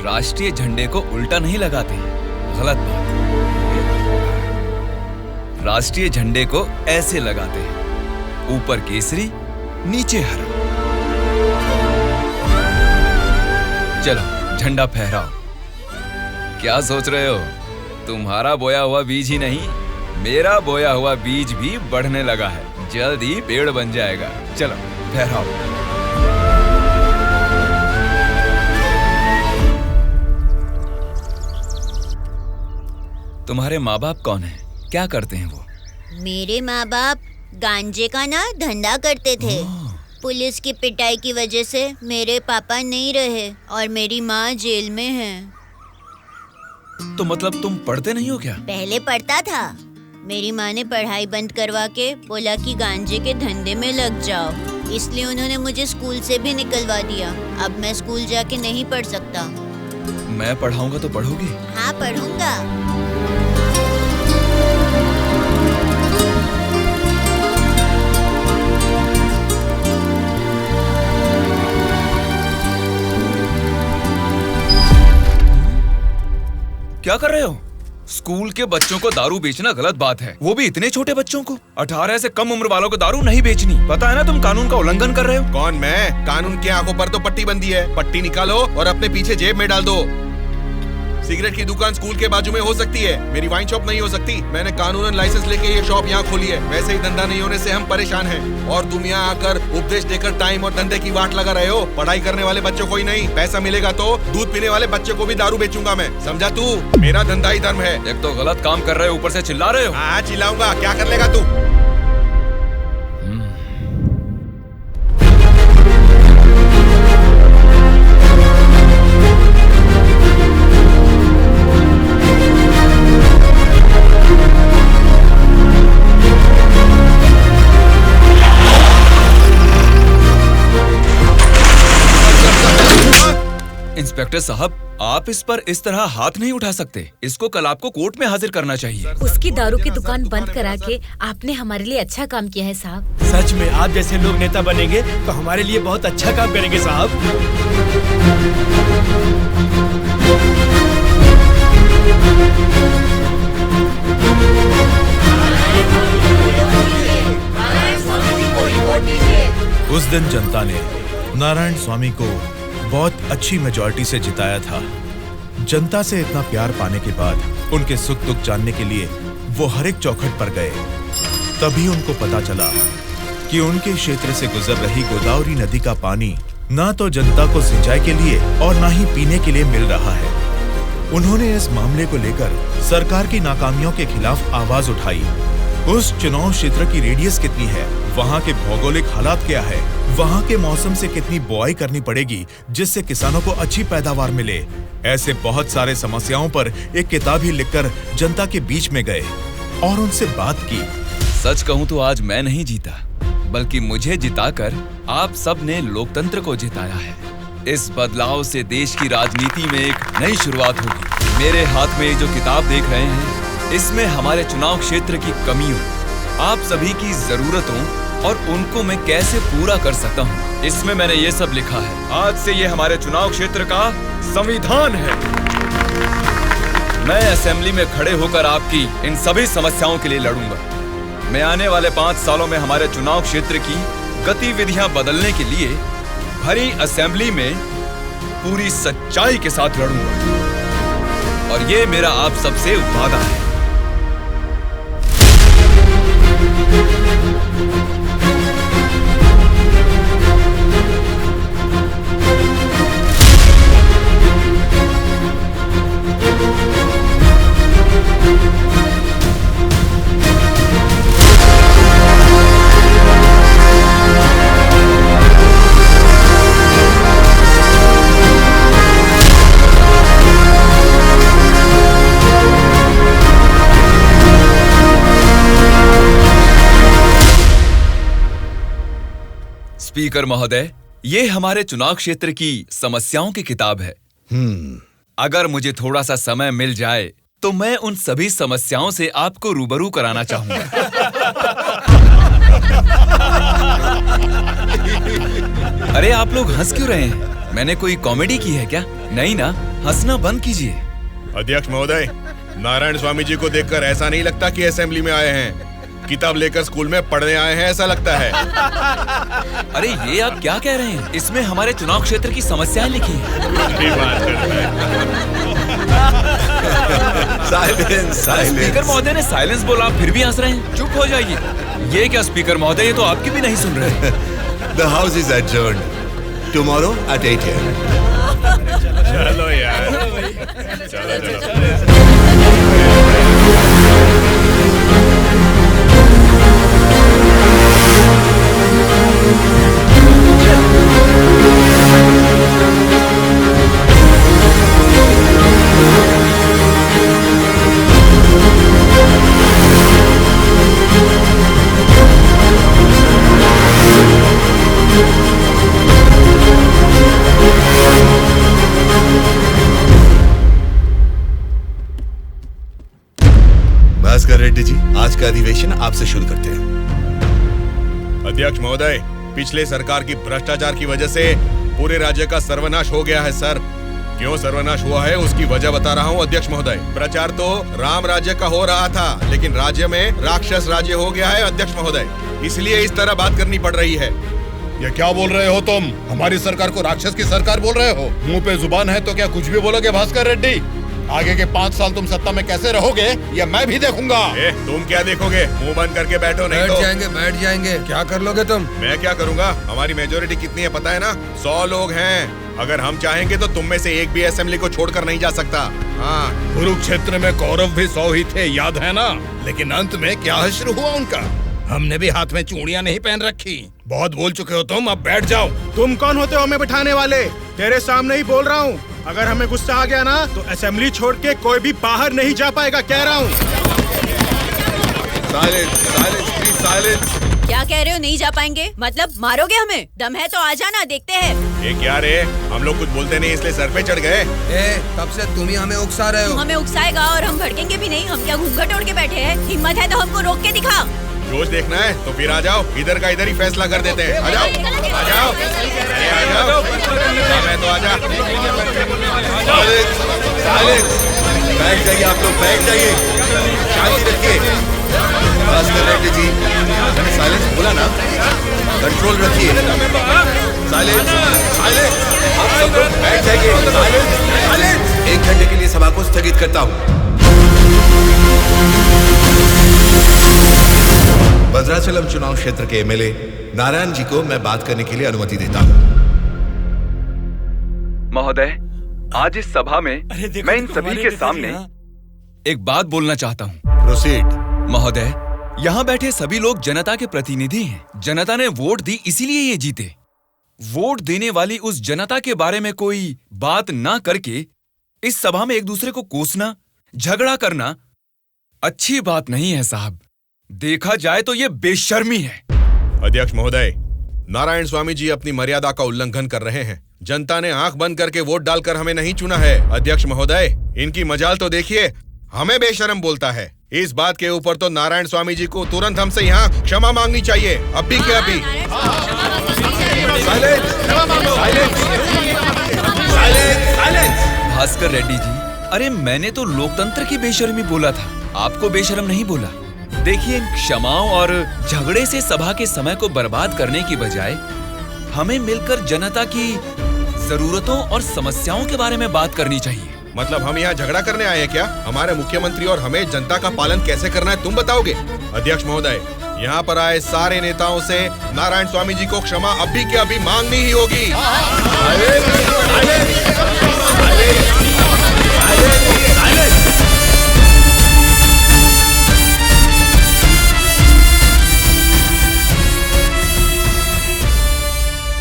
राष्ट्रीय झंडे को उल्टा नहीं लगाते, गलत बात। राष्ट्रीय झंडे को ऐसे लगाते हैं, ऊपर केसरी, नीचे हरा। चलो झंडा फहराओ। क्या सोच रहे हो? तुम्हारा बोया हुआ बीज ही नहीं, मेरा बोया हुआ बीज भी बढ़ने लगा है, जल्द ही पेड़ बन जाएगा। चलो फहराओ। तुम्हारे माँ बाप कौन है? क्या करते हैं वो? मेरे माँ बाप गांजे का ना धंधा करते थे। पुलिस की पिटाई की वजह से मेरे पापा नहीं रहे और मेरी माँ जेल में है। तो मतलब तुम पढ़ते नहीं हो क्या? पहले पढ़ता था, मेरी माँ ने पढ़ाई बंद करवा के बोला कि गांजे के धंधे में लग जाओ, इसलिए उन्होंने मुझे स्कूल से भी निकलवा दिया। अब मैं स्कूल जाके नहीं पढ़ सकता। मैं पढ़ाऊंगा तो पढ़ोगी? हाँ पढ़ूंगा। क्या कर रहे हो? स्कूल के बच्चों को दारू बेचना गलत बात है, वो भी इतने छोटे बच्चों को। 18 से कम उम्र वालों को दारू नहीं बेचनी। पता है ना तुम कानून का उल्लंघन कर रहे हो। कौन मैं? कानून की आंखों पर तो पट्टी बंदी है। पट्टी निकालो और अपने पीछे जेब में डाल दो। सिगरेट की दुकान स्कूल के बाजू में हो सकती है, मेरी वाइन शॉप नहीं हो सकती। मैंने कानूनन लाइसेंस लेके ये शॉप यहाँ खोली है। वैसे ही धंधा नहीं होने से हम परेशान हैं और तुम यहाँ आकर उपदेश देकर टाइम और धंधे की वाट लगा रहे हो। पढ़ाई करने वाले बच्चों को ही नहीं, पैसा मिलेगा तो दूध पीने वाले बच्चे को भी दारू बेचूंगा मैं, समझा तू? मेरा धंधा ही धर्म है। एक तो गलत काम कर रहे हो, ऊपर से चिल्ला रहे हो। हाँ चिल्लाऊंगा, क्या कर लेगा तू? इंस्पेक्टर साहब, आप इस पर इस तरह हाथ नहीं उठा सकते। इसको कल आपको कोर्ट में हाजिर करना चाहिए। उसकी दारू की दुकान बंद करा के आपने हमारे लिए अच्छा काम किया है साहब। सच में आप जैसे लोग नेता बनेंगे तो हमारे लिए बहुत अच्छा काम करेंगे साहब। उस दिन जनता ने नारायण स्वामी को बहुत अच्छी मेजॉरिटी से जिताया था। जनता से इतना प्यार पाने के बाद उनके सुख दुख जानने के लिए वो हर एक चौखट पर गए। तभी उनको पता चला कि उनके क्षेत्र से गुजर रही गोदावरी नदी का पानी ना तो जनता को सिंचाई के लिए और ना ही पीने के लिए मिल रहा है। उन्होंने इस मामले को लेकर सरकार की नाकामियों के खिलाफ आवाज उठाई। उस चुनाव क्षेत्र की रेडियस कितनी है, वहाँ के भौगोलिक हालात क्या है, वहाँ के मौसम से कितनी बुआई करनी पड़ेगी जिससे किसानों को अच्छी पैदावार मिले, ऐसे बहुत सारे समस्याओं पर एक किताब ही लिखकर जनता के बीच में गए और उनसे बात की। सच कहूँ तो आज मैं नहीं जीता, बल्कि मुझे जिताकर आप सब ने लोकतंत्र को जिताया है। इस बदलाव से देश की राजनीति में एक नई शुरुआत होगी। मेरे हाथ में जो किताब देख रहे हैं, इसमें हमारे चुनाव क्षेत्र की कमियों, आप सभी की जरूरतों और उनको मैं कैसे पूरा कर सकता हूँ, इसमें मैंने ये सब लिखा है। आज से ये हमारे चुनाव क्षेत्र का संविधान है। मैं असेंबली में खड़े होकर आपकी इन सभी समस्याओं के लिए लड़ूंगा। मैं आने वाले 5 सालों में हमारे चुनाव क्षेत्र की गतिविधियां बदलने के लिए भरी असेंबली में पूरी सच्चाई के साथ लड़ूंगा और ये मेरा आप सबसे वादा है। स्पीकर महोदय, ये हमारे चुनाव क्षेत्र की समस्याओं की किताब है। अगर मुझे थोड़ा सा समय मिल जाए तो मैं उन सभी समस्याओं से आपको रूबरू कराना चाहूंगा। अरे आप लोग हंस क्यों रहे हैं? मैंने कोई कॉमेडी की है क्या? नहीं ना, हंसना बंद कीजिए। अध्यक्ष महोदय, नारायण स्वामी जी को देखकर ऐसा नहीं लगता कि असेंबली में आए हैं, किताब लेकर स्कूल में पढ़ने आए हैं ऐसा लगता है। अरे ये आप क्या कह रहे हैं? इसमें हमारे चुनाव क्षेत्र की समस्याएं लिखी हैं। स्पीकर महोदय ने साइलेंस बोला, फिर भी हंस रहे हैं। चुप हो जाइए। ये क्या स्पीकर महोदय, ये तो आपकी भी नहीं सुन रहे। The house is adjourned. Tomorrow at 8 a.m. चलो यार, चलो। का अधिवेशन आपसे शुरू करते हैं। अध्यक्ष महोदय, पिछले सरकार की भ्रष्टाचार की वजह से पूरे राज्य का सर्वनाश हो गया है सर। क्यों सर्वनाश हुआ है उसकी वजह बता रहा हूँ अध्यक्ष महोदय। प्रचार तो राम राज्य का हो रहा था, लेकिन राज्य में राक्षस राज्य हो गया है अध्यक्ष महोदय, इसलिए इस तरह बात करनी पड़ रही है। ये क्या बोल रहे हो तुम? हमारी सरकार को राक्षस की सरकार बोल रहे हो? मुंह पे जुबान है तो क्या कुछ भी बोलोगे भास्कर रेड्डी? आगे के 5 साल तुम सत्ता में कैसे रहोगे ये मैं भी देखूंगा। तुम क्या देखोगे? मुंह बंद करके बैठो, नहीं तो बैठ जाएंगे। क्या कर लोगे तुम? मैं क्या करूंगा? हमारी मेजोरिटी कितनी है पता है ना? 100 लोग हैं। अगर हम चाहेंगे तो तुम में से एक भी असेंबली को छोड़कर नहीं जा सकता। हाँ, कुरुक्षेत्र में कौरव भी 100 ही थे, याद है ना? लेकिन अंत में क्या हश्र हुआ उनका? हमने भी हाथ में चूड़ियां नहीं पहन रखी। बहुत बोल चुके हो तुम, अब बैठ जाओ। तुम कौन होते हो हमें बिठाने वाले? तेरे सामने ही बोल रहा हूँ, अगर हमें गुस्सा आ गया ना तो असेंबली छोड़ के कोई भी बाहर नहीं जा पाएगा, कह रहा हूँ। क्या कह रहे हो? नहीं जा पाएंगे मतलब मारोगे हमें? दम है तो आ जाना, देखते हैं। ये क्या रे, हम लोग कुछ बोलते नहीं इसलिए सर पे चढ़ गए। तब से तुम ही हमें उकसा रहे हो। हमें उकसाएगा और हम भड़केंगे भी नहीं। हम क्या घूंघट ओढ़ के बैठे हैं? हिम्मत है तो हमको रोक के दिखा। रोज देखना है तो फिर आ जाओ, इधर का इधर ही फैसला कर देते हैं। आ जाओ, आ जाओ, अरे आ जाओ, मैं तो आ जा। बैठ जाइए आप लोग, बैठ जाइए, शांति रखिए। भास्कर रेड्डी जी, मैंने साइलेंस बोला ना, कंट्रोल रखिए। साइलेंस, साइलेंस, आप सब लोग बैठ जाइए। Silence, silence. 1 घंटे के लिए सभा को स्थगित करता हूँ। भद्राचलम चुनाव क्षेत्र के एमएलए नारायण जी को मैं बात करने के लिए अनुमति देता हूँ। महोदय, आज इस सभा में मैं इन सभी के सामने एक बात बोलना चाहता हूँ। प्रोसीड। महोदय, यहाँ बैठे सभी लोग जनता के प्रतिनिधि हैं। जनता ने वोट दी इसीलिए ये जीते। वोट देने वाली उस जनता के बारे में कोई बात ना करके इस सभा में एक दूसरे को कोसना, झगड़ा करना अच्छी बात नहीं है साहब। देखा जाए तो ये बेशर्मी है। अध्यक्ष महोदय, नारायण स्वामी जी अपनी मर्यादा का उल्लंघन कर रहे हैं। जनता ने आंख बंद करके वोट डालकर हमें नहीं चुना है। अध्यक्ष महोदय, इनकी मजाल तो देखिए, हमें बेशर्म बोलता है। इस बात के ऊपर तो नारायण स्वामी जी को तुरंत हमसे यहाँ क्षमा मांगनी चाहिए, अभी के अभी। भास्कर रेड्डी जी, अरे मैंने तो लोकतंत्र की बेशर्मी बोला था, आपको बेशर्म नहीं बोला। देखिए, इन क्षमाओं और झगड़े से सभा के समय को बर्बाद करने की बजाय हमें मिलकर जनता की जरूरतों और समस्याओं के बारे में बात करनी चाहिए। मतलब हम यहाँ झगड़ा करने आए हैं क्या? हमारे मुख्यमंत्री और हमें जनता का पालन कैसे करना है तुम बताओगे? अध्यक्ष महोदय, यहाँ पर आए सारे नेताओं से नारायण स्वामी जी को क्षमा अभी के अभी मांगनी ही होगी।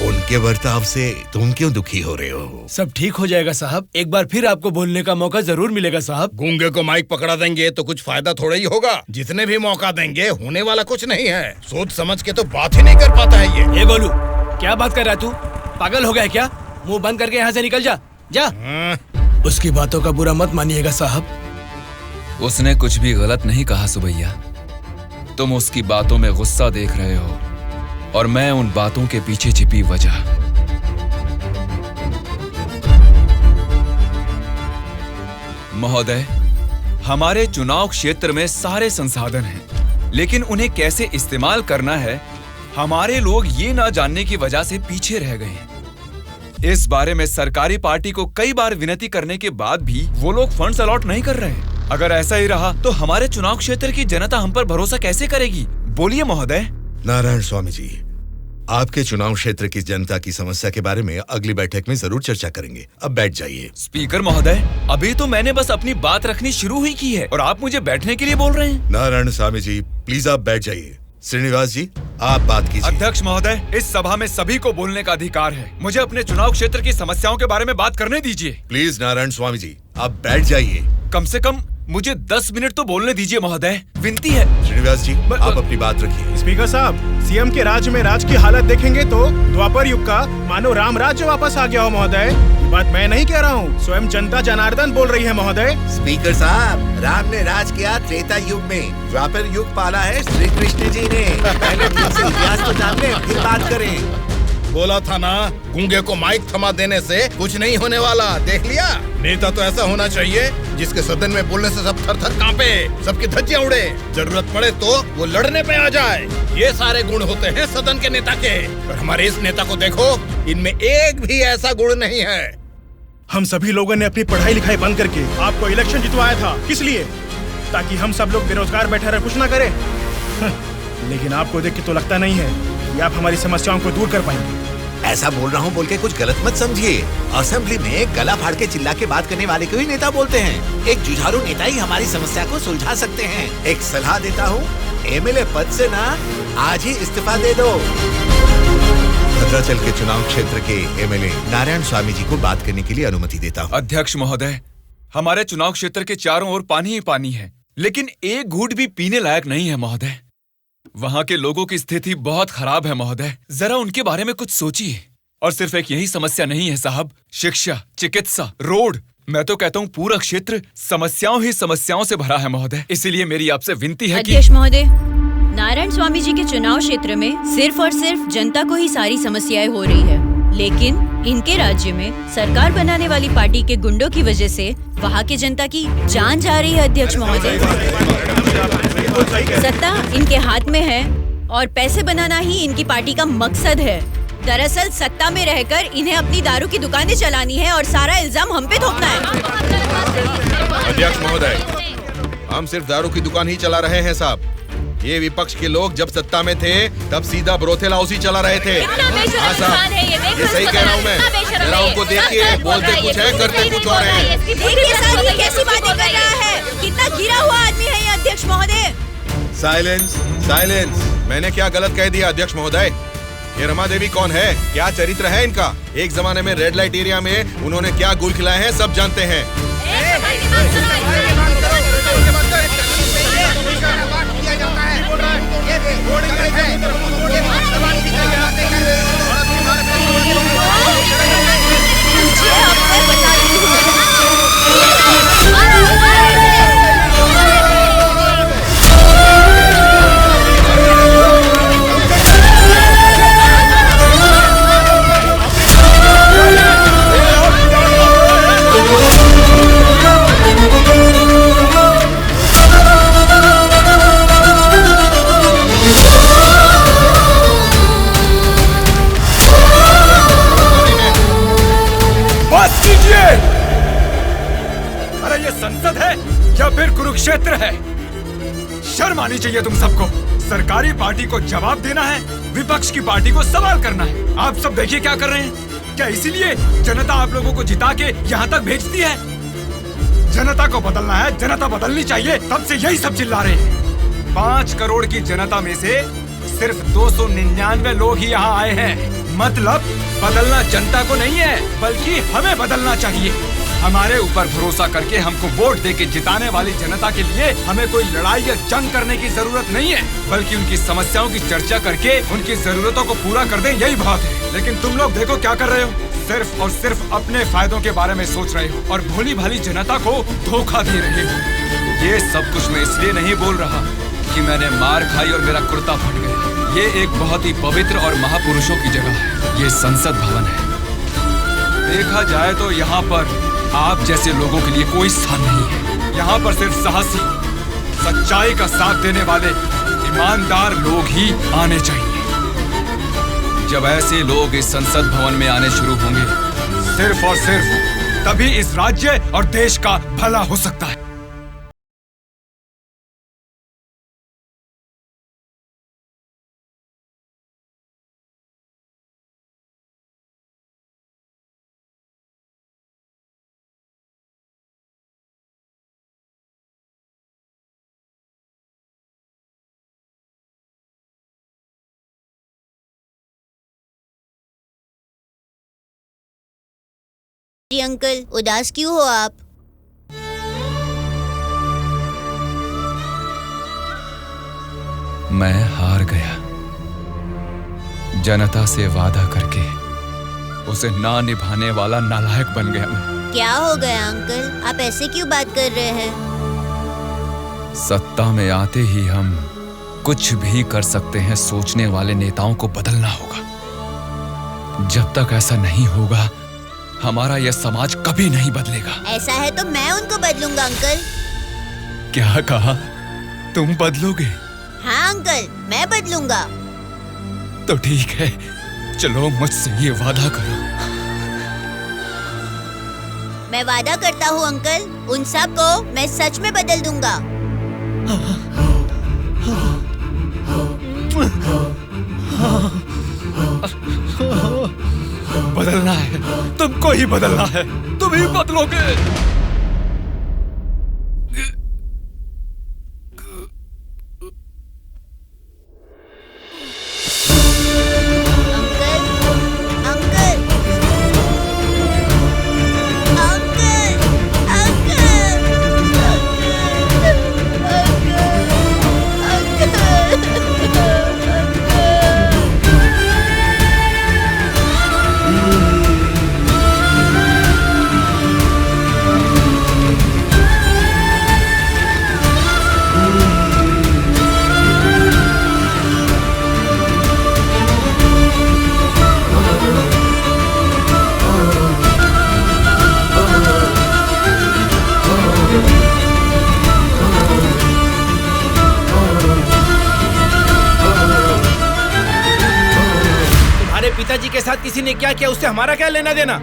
उनके बर्ताव से तुम क्यों दुखी हो रहे हो? सब ठीक हो जाएगा साहब, एक बार फिर आपको बोलने का मौका जरूर मिलेगा साहब। गूंगे को माइक पकड़ा देंगे तो कुछ फायदा थोड़ा ही होगा। जितने भी मौका देंगे होने वाला कुछ नहीं है। सोच समझ के तो बात ही नहीं कर पाता है ये बोलू, क्या बात कर रहा है तू? पागल हो गया क्या? मुंह बंद करके यहाँ से निकल जा, जा। उसकी बातों का बुरा मत मानिएगा साहब। उसने कुछ भी गलत नहीं कहा सुबैया। तुम उसकी बातों में गुस्सा देख रहे हो और मैं उन बातों के पीछे छिपी वजह। महोदय, हमारे चुनाव क्षेत्र में सारे संसाधन हैं, लेकिन उन्हें कैसे इस्तेमाल करना है हमारे लोग ये ना जानने की वजह से पीछे रह गए हैं। इस बारे में सरकारी पार्टी को कई बार विनती करने के बाद भी वो लोग फंड्स अलॉट नहीं कर रहे हैं। अगर ऐसा ही रहा तो हमारे चुनाव क्षेत्र की जनता हम पर भरोसा कैसे करेगी? बोलिए महोदय। नारायण स्वामी जी, आपके चुनाव क्षेत्र की जनता की समस्या के बारे में अगली बैठक में जरूर चर्चा करेंगे। अब बैठ जाइए। स्पीकर महोदय, अभी तो मैंने बस अपनी बात रखनी शुरू ही की है और आप मुझे बैठने के लिए बोल रहे हैं। नारायण स्वामी जी, प्लीज आप बैठ जाइए। श्रीनिवास जी, आप बात कीजिए। अध्यक्ष महोदय, इस सभा में सभी को बोलने का अधिकार है। मुझे अपने चुनाव क्षेत्र की समस्याओं के बारे में बात करने दीजिए। प्लीज नारायण स्वामी जी, आप बैठ जाइए। कम से कम मुझे 10 मिनट तो बोलने दीजिए महोदय, विनती है। श्रीनिवास जी, आप अपनी बात रखिए। स्पीकर साहब, सीएम के राज्य में राज की हालत देखेंगे तो द्वापर युग का मानो राम राज्य वापस आ गया हो महोदय। ये बात मैं नहीं कह रहा हूँ, स्वयं जनता जनार्दन बोल रही है महोदय। स्पीकर साहब, राम ने राज किया त्रेता युग में, द्वापर युग पाला है श्री कृष्ण जी ने। पहले ठीक से इतिहास तो जान ले, फिर बात करें। बोला था ना, गूंगे को माइक थमा देने से कुछ नहीं होने वाला। देख लिया, नेता तो ऐसा होना चाहिए जिसके सदन में बोलने से सब थर थर कांपे, सबकी धज्जियां उड़े, जरूरत पड़े तो वो लड़ने पे आ जाए। ये सारे गुण होते हैं सदन के नेता के। पर हमारे इस नेता को देखो, इनमें एक भी ऐसा गुण नहीं है। हम सभी लोगों ने अपनी पढ़ाई लिखाई बंद करके आपको इलेक्शन जितवाया था, किस लिए? ताकि हम सब लोग बेरोजगार बैठे रहे, कुछ ना करें। लेकिन आपको देख के तो लगता नहीं है कि आप हमारी समस्याओं को दूर कर पाएंगे। ऐसा बोल रहा हूँ बोल के कुछ गलत मत समझिए। असेंबली में गला फाड़ के चिल्ला के बात करने वाले को ही नेता बोलते हैं। एक जुझारू नेता ही हमारी समस्या को सुलझा सकते हैं। एक सलाह देता हूँ, एमएलए पद से ना आज ही इस्तीफा दे दो। भद्राचल के चुनाव क्षेत्र के एमएलए नारायण स्वामी जी को बात करने के लिए अनुमति देता हूँ। अध्यक्ष महोदय, हमारे चुनाव क्षेत्र के चारों ओर पानी ही पानी है, लेकिन एक घूंट भी पीने लायक नहीं है महोदय। वहाँ के लोगों की स्थिति बहुत खराब है महोदय, जरा उनके बारे में कुछ सोचिए। और सिर्फ एक यही समस्या नहीं है साहब, शिक्षा, चिकित्सा, रोड, मैं तो कहता हूँ पूरा क्षेत्र समस्याओं ही समस्याओं से भरा है महोदय। इसीलिए मेरी आपसे विनती है कि अध्यक्ष महोदय, नारायण स्वामी जी के चुनाव क्षेत्र में सिर्फ और सिर्फ जनता को ही सारी समस्याएं हो रही है, लेकिन इनके राज्य में सरकार बनाने वाली पार्टी के गुंडों की वजह से वहाँ के जनता की जान जा रही है। अध्यक्ष महोदय, सत्ता इनके हाथ में है और पैसे बनाना ही इनकी पार्टी का मकसद है। दरअसल सत्ता में रहकर इन्हें अपनी दारू की दुकानें चलानी है और सारा इल्जाम हम पे थोपना है। अध्यक्ष महोदय, हम सिर्फ दारू की दुकान ही चला रहे हैं साहब। ये विपक्ष के लोग जब सत्ता में थे तब सीधा ब्रोथेल हाउस ही चला रहे थे। हाँ साहब, ये सही कह रहा हूँ मैं। जरा उनको देखिए, बोलते कुछ है, करते कुछ और है। देखिए सर, ये कैसी बातें कर रहा है, कितना गिरा हुआ आदमी है ये। अध्यक्ष महोदय, साइलेंस, साइलेंस। मैंने क्या गलत कह दिया अध्यक्ष महोदय? ये रमा देवी कौन है, क्या चरित्र है इनका? एक जमाने में रेड लाइट एरिया में उन्होंने क्या गुल खिलाए हैं सब जानते हैं। अरे ये संसद है या फिर कुरुक्षेत्र है? शर्म आनी चाहिए तुम सबको। सरकारी पार्टी को जवाब देना है, विपक्ष की पार्टी को सवाल करना है। आप सब देखिए क्या कर रहे हैं। क्या इसीलिए जनता आप लोगों को जिता के यहाँ तक भेजती है? जनता को बदलना है, जनता बदलनी चाहिए, तब से यही सब चिल्ला रहे हैं। 5 करोड़ की जनता में से सिर्फ 299 लोग ही यहाँ आए हैं। मतलब बदलना जनता को नहीं है, बल्कि हमें बदलना चाहिए। हमारे ऊपर भरोसा करके हमको वोट देके जिताने वाली जनता के लिए हमें कोई लड़ाई या जंग करने की जरूरत नहीं है, बल्कि उनकी समस्याओं की चर्चा करके उनकी जरूरतों को पूरा कर दें, यही बहुत है। लेकिन तुम लोग देखो क्या कर रहे हो, सिर्फ और सिर्फ अपने फायदों के बारे में सोच रहे हो और भोली भाली जनता को धोखा दे रहे हो। ये सब कुछ मैं इसलिए नहीं बोल रहा कि मैंने मार खाई और मेरा कुर्ता फट गया। ये एक बहुत ही पवित्र और महापुरुषों की जगह है, ये संसद भवन है। देखा जाए तो यहाँ पर आप जैसे लोगों के लिए कोई स्थान नहीं है। यहाँ पर सिर्फ साहसी, सच्चाई का साथ देने वाले ईमानदार लोग ही आने चाहिए। जब ऐसे लोग इस संसद भवन में आने शुरू होंगे, सिर्फ और सिर्फ तभी इस राज्य और देश का भला हो सकता है। जी अंकल, उदास क्यों हो आप? मैं हार गया। जनता से वादा करके उसे ना निभाने वाला नालायक बन गया मैं। क्या हो गया अंकल, आप ऐसे क्यों बात कर रहे हैं? सत्ता में आते ही हम कुछ भी कर सकते हैं सोचने वाले नेताओं को बदलना होगा। जब तक ऐसा नहीं होगा हमारा यह समाज कभी नहीं बदलेगा। ऐसा है तो मैं उनको बदलूंगा अंकल। क्या कहा? तुम बदलोगे? हाँ अंकल, मैं बदलूंगा। तो ठीक है, चलो मुझसे ये वादा करो। मैं वादा करता हूँ अंकल, उन सब को मैं सच में बदल दूंगा। बदलना है, तुमको ही बदलना है, तुम ही बदलोगे। पिताजी के साथ किसी ने क्या किया, उससे हमारा क्या लेना देना?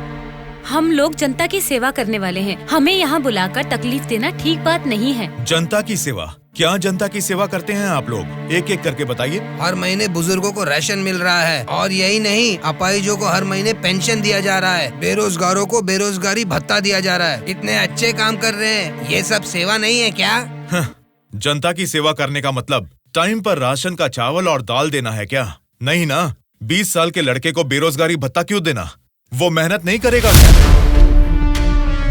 हम लोग जनता की सेवा करने वाले हैं, हमें यहाँ बुलाकर तकलीफ देना ठीक बात नहीं है। जनता की सेवा? क्या जनता की सेवा करते हैं आप लोग? एक एक करके बताइए। हर महीने बुजुर्गों को राशन मिल रहा है, और यही नहीं, अपाहिजों को हर महीने पेंशन दिया जा रहा है, बेरोजगारों को बेरोजगारी भत्ता दिया जा रहा है। इतने अच्छे काम कर रहे हैं, ये सब सेवा नहीं है क्या? जनता की सेवा करने का मतलब टाइम पर राशन का चावल और दाल देना है क्या? नहीं ना। 20 साल के लड़के को बेरोजगारी भत्ता क्यों देना? वो मेहनत नहीं करेगा।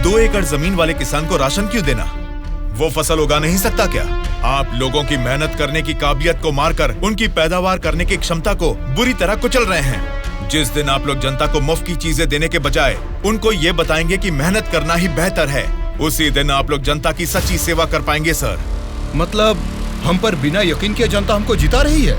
2 एकड़ जमीन वाले किसान को राशन क्यों देना? वो फसल उगा नहीं सकता क्या? आप लोगों की मेहनत करने की काबिलियत को मारकर उनकी पैदावार करने की क्षमता को बुरी तरह कुचल रहे हैं। जिस दिन आप लोग जनता को मुफ्त की चीजें देने के बजाय उनको ये बताएंगे कि मेहनत करना ही बेहतर है, उसी दिन आप लोग जनता की सच्ची सेवा कर पाएंगे सर। मतलब हम पर बिना यकीन के जनता हमको जिता रही है।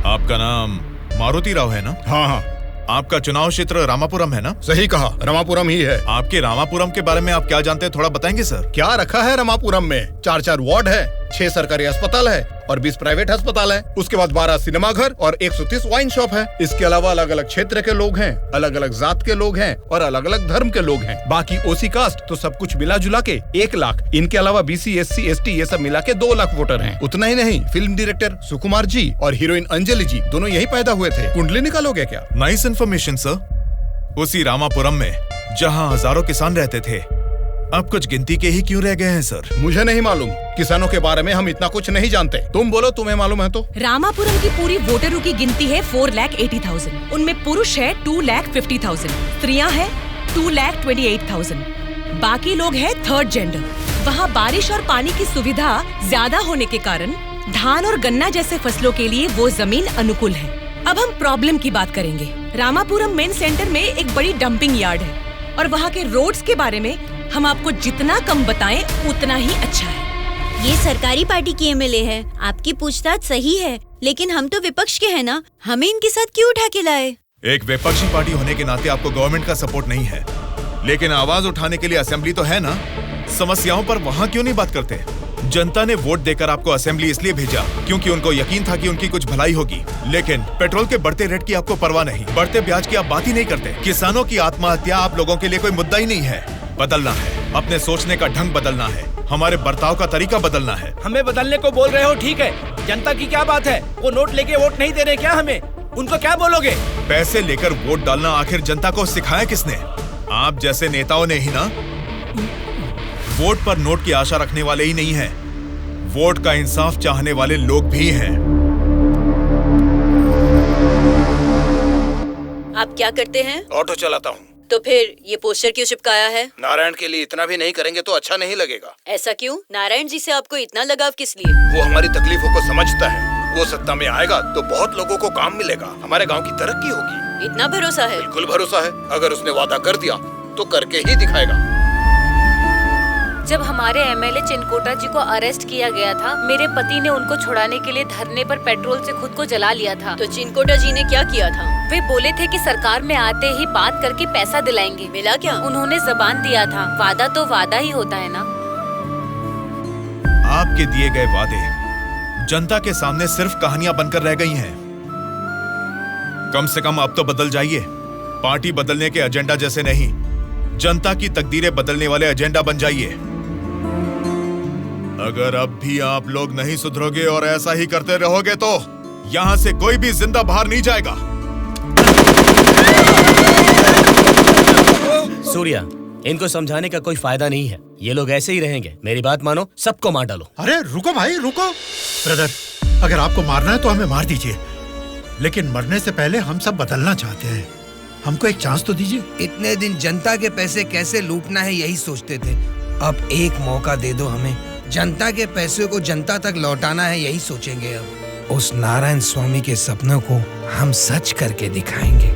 आपका नाम मारुति राव है ना? हाँ हाँ। आपका चुनाव क्षेत्र रामापुरम है ना? सही कहा, रामापुरम ही है। आपके रामापुरम के बारे में आप क्या जानते हैं, थोड़ा बताएंगे सर? क्या रखा है रामापुरम में? 4 वार्ड है, 6 सरकारी अस्पताल है और 20 प्राइवेट अस्पताल है। उसके बाद 12 सिनेमा घर और 130 वाइन शॉप है। इसके अलावा अलग अलग क्षेत्र के लोग हैं, अलग अलग जात के लोग हैं और अलग अलग धर्म के लोग हैं। बाकी ओसी कास्ट तो सब कुछ मिला जुला के 1 लाख। इनके अलावा BC SC ST ये सब मिला के 2 लाख वोटर हैं। उतना ही नहीं, फिल्म डायरेक्टर सुकुमार जी और हीरोइन अंजलि जी दोनों यही पैदा हुए थे। कुंडली निकालोगे क्या? Nice information sir. उसी रामापुरम में जहाँ हजारों किसान रहते थे, अब कुछ गिनती के ही क्यों रह गए हैं सर? मुझे नहीं मालूम, किसानों के बारे में हम इतना कुछ नहीं जानते। तुम बोलो, तुम्हें मालूम है तो? रामापुरम की पूरी वोटरों की गिनती है 4,80,000। उनमें पुरुष है 2,50,000, स्त्रियां है 2,28,000। बाकी लोग है 3rd जेंडर। वहाँ बारिश और पानी की सुविधा ज्यादा होने के कारण धान और गन्ना जैसे फसलों के लिए वो जमीन अनुकूल है। अब हम प्रॉब्लम की बात करेंगे। रामापुरम मेन सेंटर में एक बड़ी डंपिंग यार्ड है और वहाँ के रोड्स के बारे में हम आपको जितना कम बताएं उतना ही अच्छा है। ये सरकारी पार्टी की MLA है, आपकी पूछताछ सही है, लेकिन हम तो विपक्ष के हैं ना, हमें इनके साथ क्यों उठा के लाए? एक विपक्षी पार्टी होने के नाते आपको गवर्नमेंट का सपोर्ट नहीं है, लेकिन आवाज उठाने के लिए असेंबली तो है ना। समस्याओं पर वहाँ क्यों नहीं बात करते? जनता ने वोट देकर आपको असेंबली इसलिए भेजा क्योंकि उनको यकीन था कि उनकी कुछ भलाई होगी। लेकिन पेट्रोल के बढ़ते रेट की आपको परवाह नहीं, बढ़ते ब्याज की आप बात ही नहीं करते। किसानों की आत्महत्या आप लोगों के लिए कोई मुद्दा ही नहीं है। बदलना है, अपने सोचने का ढंग बदलना है, हमारे बर्ताव का तरीका बदलना है। हमें बदलने को बोल रहे हो, ठीक है, जनता की क्या बात है? वो नोट लेके वोट नहीं दे रहे क्या हमें? उनको क्या बोलोगे? पैसे लेकर वोट डालना आखिर जनता को सिखाया किसने? आप जैसे नेताओं ने ही ना। वोट पर नोट की आशा रखने वाले ही नहीं हैं, वोट का इंसाफ चाहने वाले लोग भी हैं। आप क्या करते हैं? ऑटो चलाता हूँ। तो फिर ये पोस्टर क्यों चिपकाया है? नारायण के लिए इतना भी नहीं करेंगे तो अच्छा नहीं लगेगा। ऐसा क्यों? नारायण जी से आपको इतना लगाव किस लिए? वो हमारी तकलीफों को समझता है वो सत्ता में आएगा तो बहुत लोगों को काम मिलेगा, हमारे गांव की तरक्की होगी। इतना भरोसा है? बिल्कुल भरोसा है। अगर उसने वादा कर दिया तो करके ही दिखाएगा। जब हमारे एमएलए चिनकोटा जी को अरेस्ट किया गया था, मेरे पति ने उनको छुड़ाने के लिए धरने पर पेट्रोल से खुद को जला लिया था। तो चिनकोटा जी ने क्या किया था? वे बोले थे कि सरकार में आते ही बात करके पैसा दिलाएंगे। मिला क्या? उन्होंने जबान दिया था। वादा तो वादा ही होता है ना। आपके दिए गए वादे जनता के सामने सिर्फ कहानियां बनकर रह गई हैं। कम से कम अब तो बदल जाइए। पार्टी बदलने के एजेंडा जैसे नहीं, जनता की तकदीरें बदलने वाले एजेंडा बन जाइए। अगर अब भी आप लोग नहीं सुधरोगे और ऐसा ही करते रहोगे तो यहां से कोई भी जिंदा बाहर नहीं जाएगा। सूर्या, इनको समझाने का कोई फायदा नहीं है। ये लोग ऐसे ही रहेंगे। मेरी बात मानो, सबको मार डालो। अरे रुको भाई, रुको। ब्रदर, अगर आपको मारना है तो हमें मार दीजिए, लेकिन मरने से पहले हम सब बदलना चाहते हैं। हमको एक चांस तो दीजिए। इतने दिन जनता के पैसे कैसे लूटना है यही सोचते थे। अब एक मौका दे दो हमें। जनता के पैसे को जनता तक लौटाना है यही सोचेंगे। अब उस नारायण स्वामी के सपनों को हम सच करके दिखाएंगे।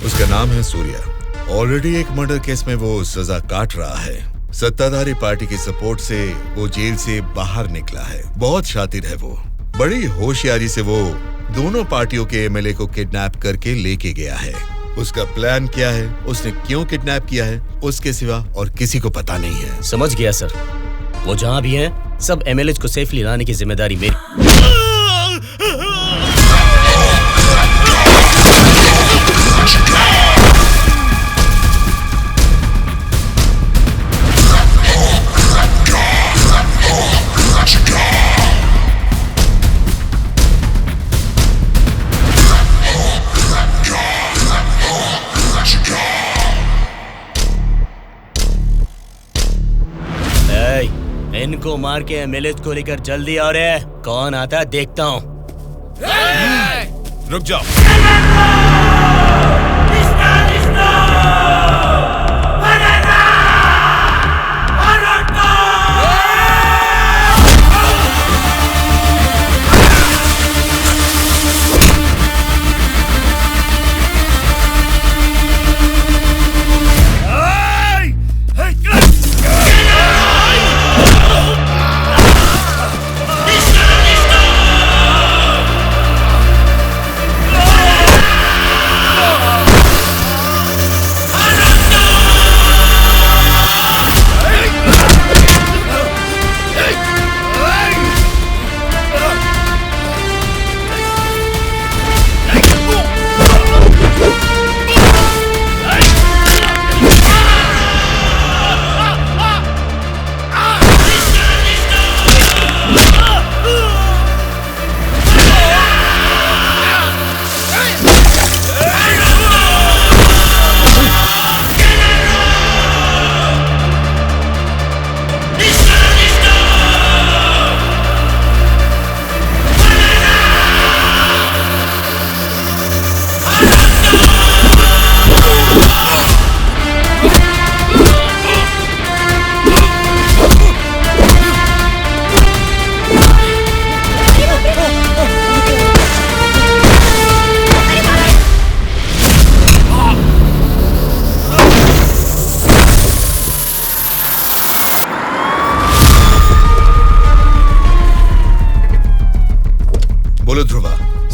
उसका नाम है सूर्या। ऑलरेडी एक मर्डर केस में वो सजा काट रहा है। सत्ताधारी पार्टी की सपोर्ट से वो जेल से बाहर निकला है। बहुत शातिर है वो। बड़ी होशियारी से वो दोनों पार्टियों के एमएलए को किडनैप करके लेके गया है। उसका प्लान क्या है, उसने क्यों किडनैप किया है, उसके सिवा और किसी को पता नहीं है। समझ गया सर। वो जहां भी हैं, सब एमएलए को सेफली लाने की जिम्मेदारी मेरी। इनको मार के एमएलए को लेकर जल्दी आ रहे हैं। कौन आता है देखता हूँ। रुक जाओ।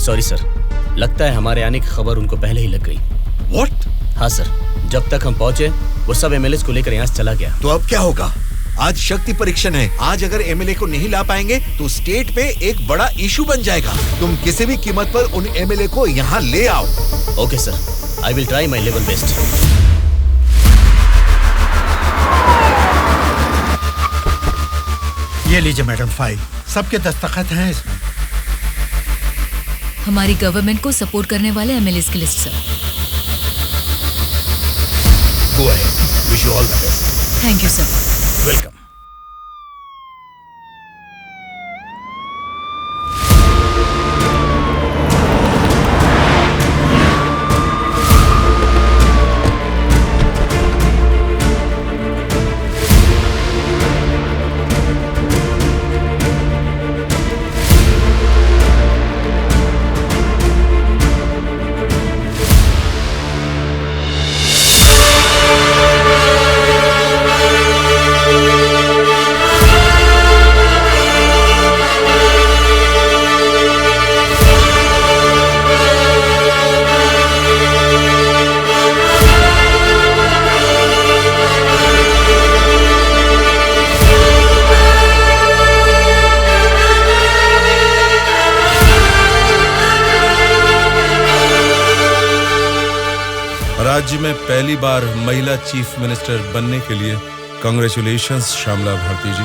सॉरी सर, लगता है हमारे आने की खबर उनको पहले ही लग गई। What? हाँ सर, जब तक हम पहुंचे वो सब एमएलए को लेकर यहाँ से चला गया। तो अब क्या होगा? आज शक्ति परीक्षण है। आज अगर एमएलए को नहीं ला पाएंगे तो स्टेट पे एक बड़ा इशू बन जाएगा। तुम किसी भी कीमत पर उन एमएलए को यहाँ ले आओ। Okay sir, I will try my level best. ये लीजिए मैडम फाइल, सबके दस्तखत हैं इसमें। हमारी गवर्नमेंट को सपोर्ट करने वाले एमएलए की list sir. Go ahead, wish you all the best. Thank you sir. Welcome. राज्य में पहली बार महिला चीफ मिनिस्टर बनने के लिए congratulations Shyamala Bharati ji.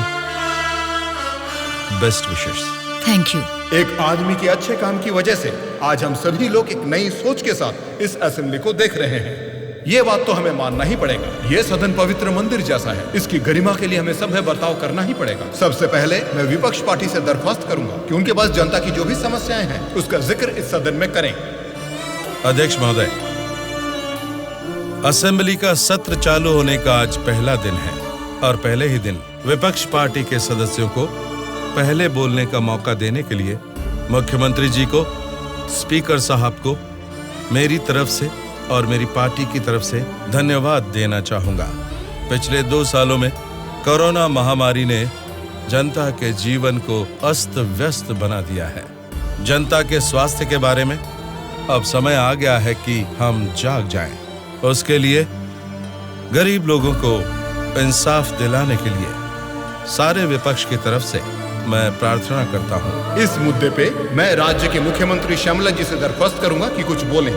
Best wishes. Thank you. एक आदमी के अच्छे काम की वजह से आज हम सभी लोग एक नई सोच के साथ इस असेंबली को देख रहे हैं। ये बात तो हमें मानना ही पड़ेगा। ये सदन पवित्र मंदिर जैसा है। इसकी गरिमा के लिए हमें सभ्य बर्ताव करना ही पड़ेगा। सबसे पहले मैं विपक्ष पार्टी से दरख्वास्त करूंगा कि उनके पास जनता की जो भी समस्याएं हैं उसका जिक्र इस सदन में करें। अध्यक्ष महोदय, असेंबली का सत्र चालू होने का आज पहला दिन है और पहले ही दिन विपक्ष पार्टी के सदस्यों को पहले बोलने का मौका देने के लिए मुख्यमंत्री जी को, स्पीकर साहब को मेरी तरफ से और मेरी पार्टी की तरफ से धन्यवाद देना चाहूंगा। पिछले 2 सालों में कोरोना महामारी ने जनता के जीवन को अस्त व्यस्त बना दिया है। जनता के स्वास्थ्य के बारे में अब समय आ गया है कि हम जाग जाएं। उसके लिए गरीब लोगों को इंसाफ दिलाने के लिए सारे विपक्ष की तरफ से मैं प्रार्थना करता हूं। इस मुद्दे पे मैं राज्य के मुख्यमंत्री श्यामला जी से दरख्वास्त करूंगा कि कुछ बोलें।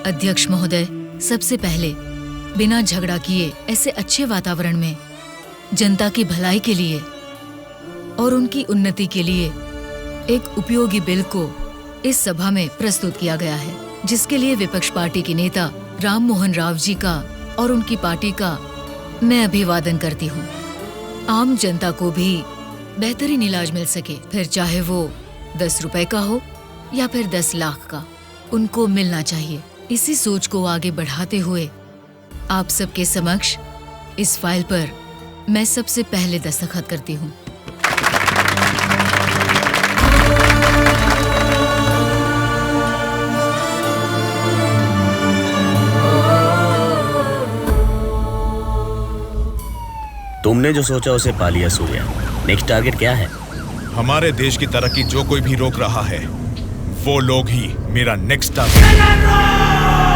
अध्यक्ष महोदय, सबसे पहले बिना झगड़ा किए ऐसे अच्छे वातावरण में जनता की भलाई के लिए और उनकी उन्नति के लिए एक उपयोगी बिल को इस सभा में प्रस्तुत किया गया है, जिसके लिए विपक्ष पार्टी के नेता राम मोहन राव जी का और उनकी पार्टी का मैं अभिवादन करती हूँ। आम जनता को भी बेहतरीन इलाज मिल सके, फिर चाहे वो 10 रुपए का हो या फिर 10 लाख का, उनको मिलना चाहिए। इसी सोच को आगे बढ़ाते हुए आप सबके समक्ष इस फाइल पर मैं सबसे पहले दस्तखत करती हूँ। तुमने जो सोचा उसे पा लिया सूर्या। नेक्स्ट टारगेट क्या है? हमारे देश की तरक्की जो कोई भी रोक रहा है वो लोग ही मेरा नेक्स्ट टारगेट।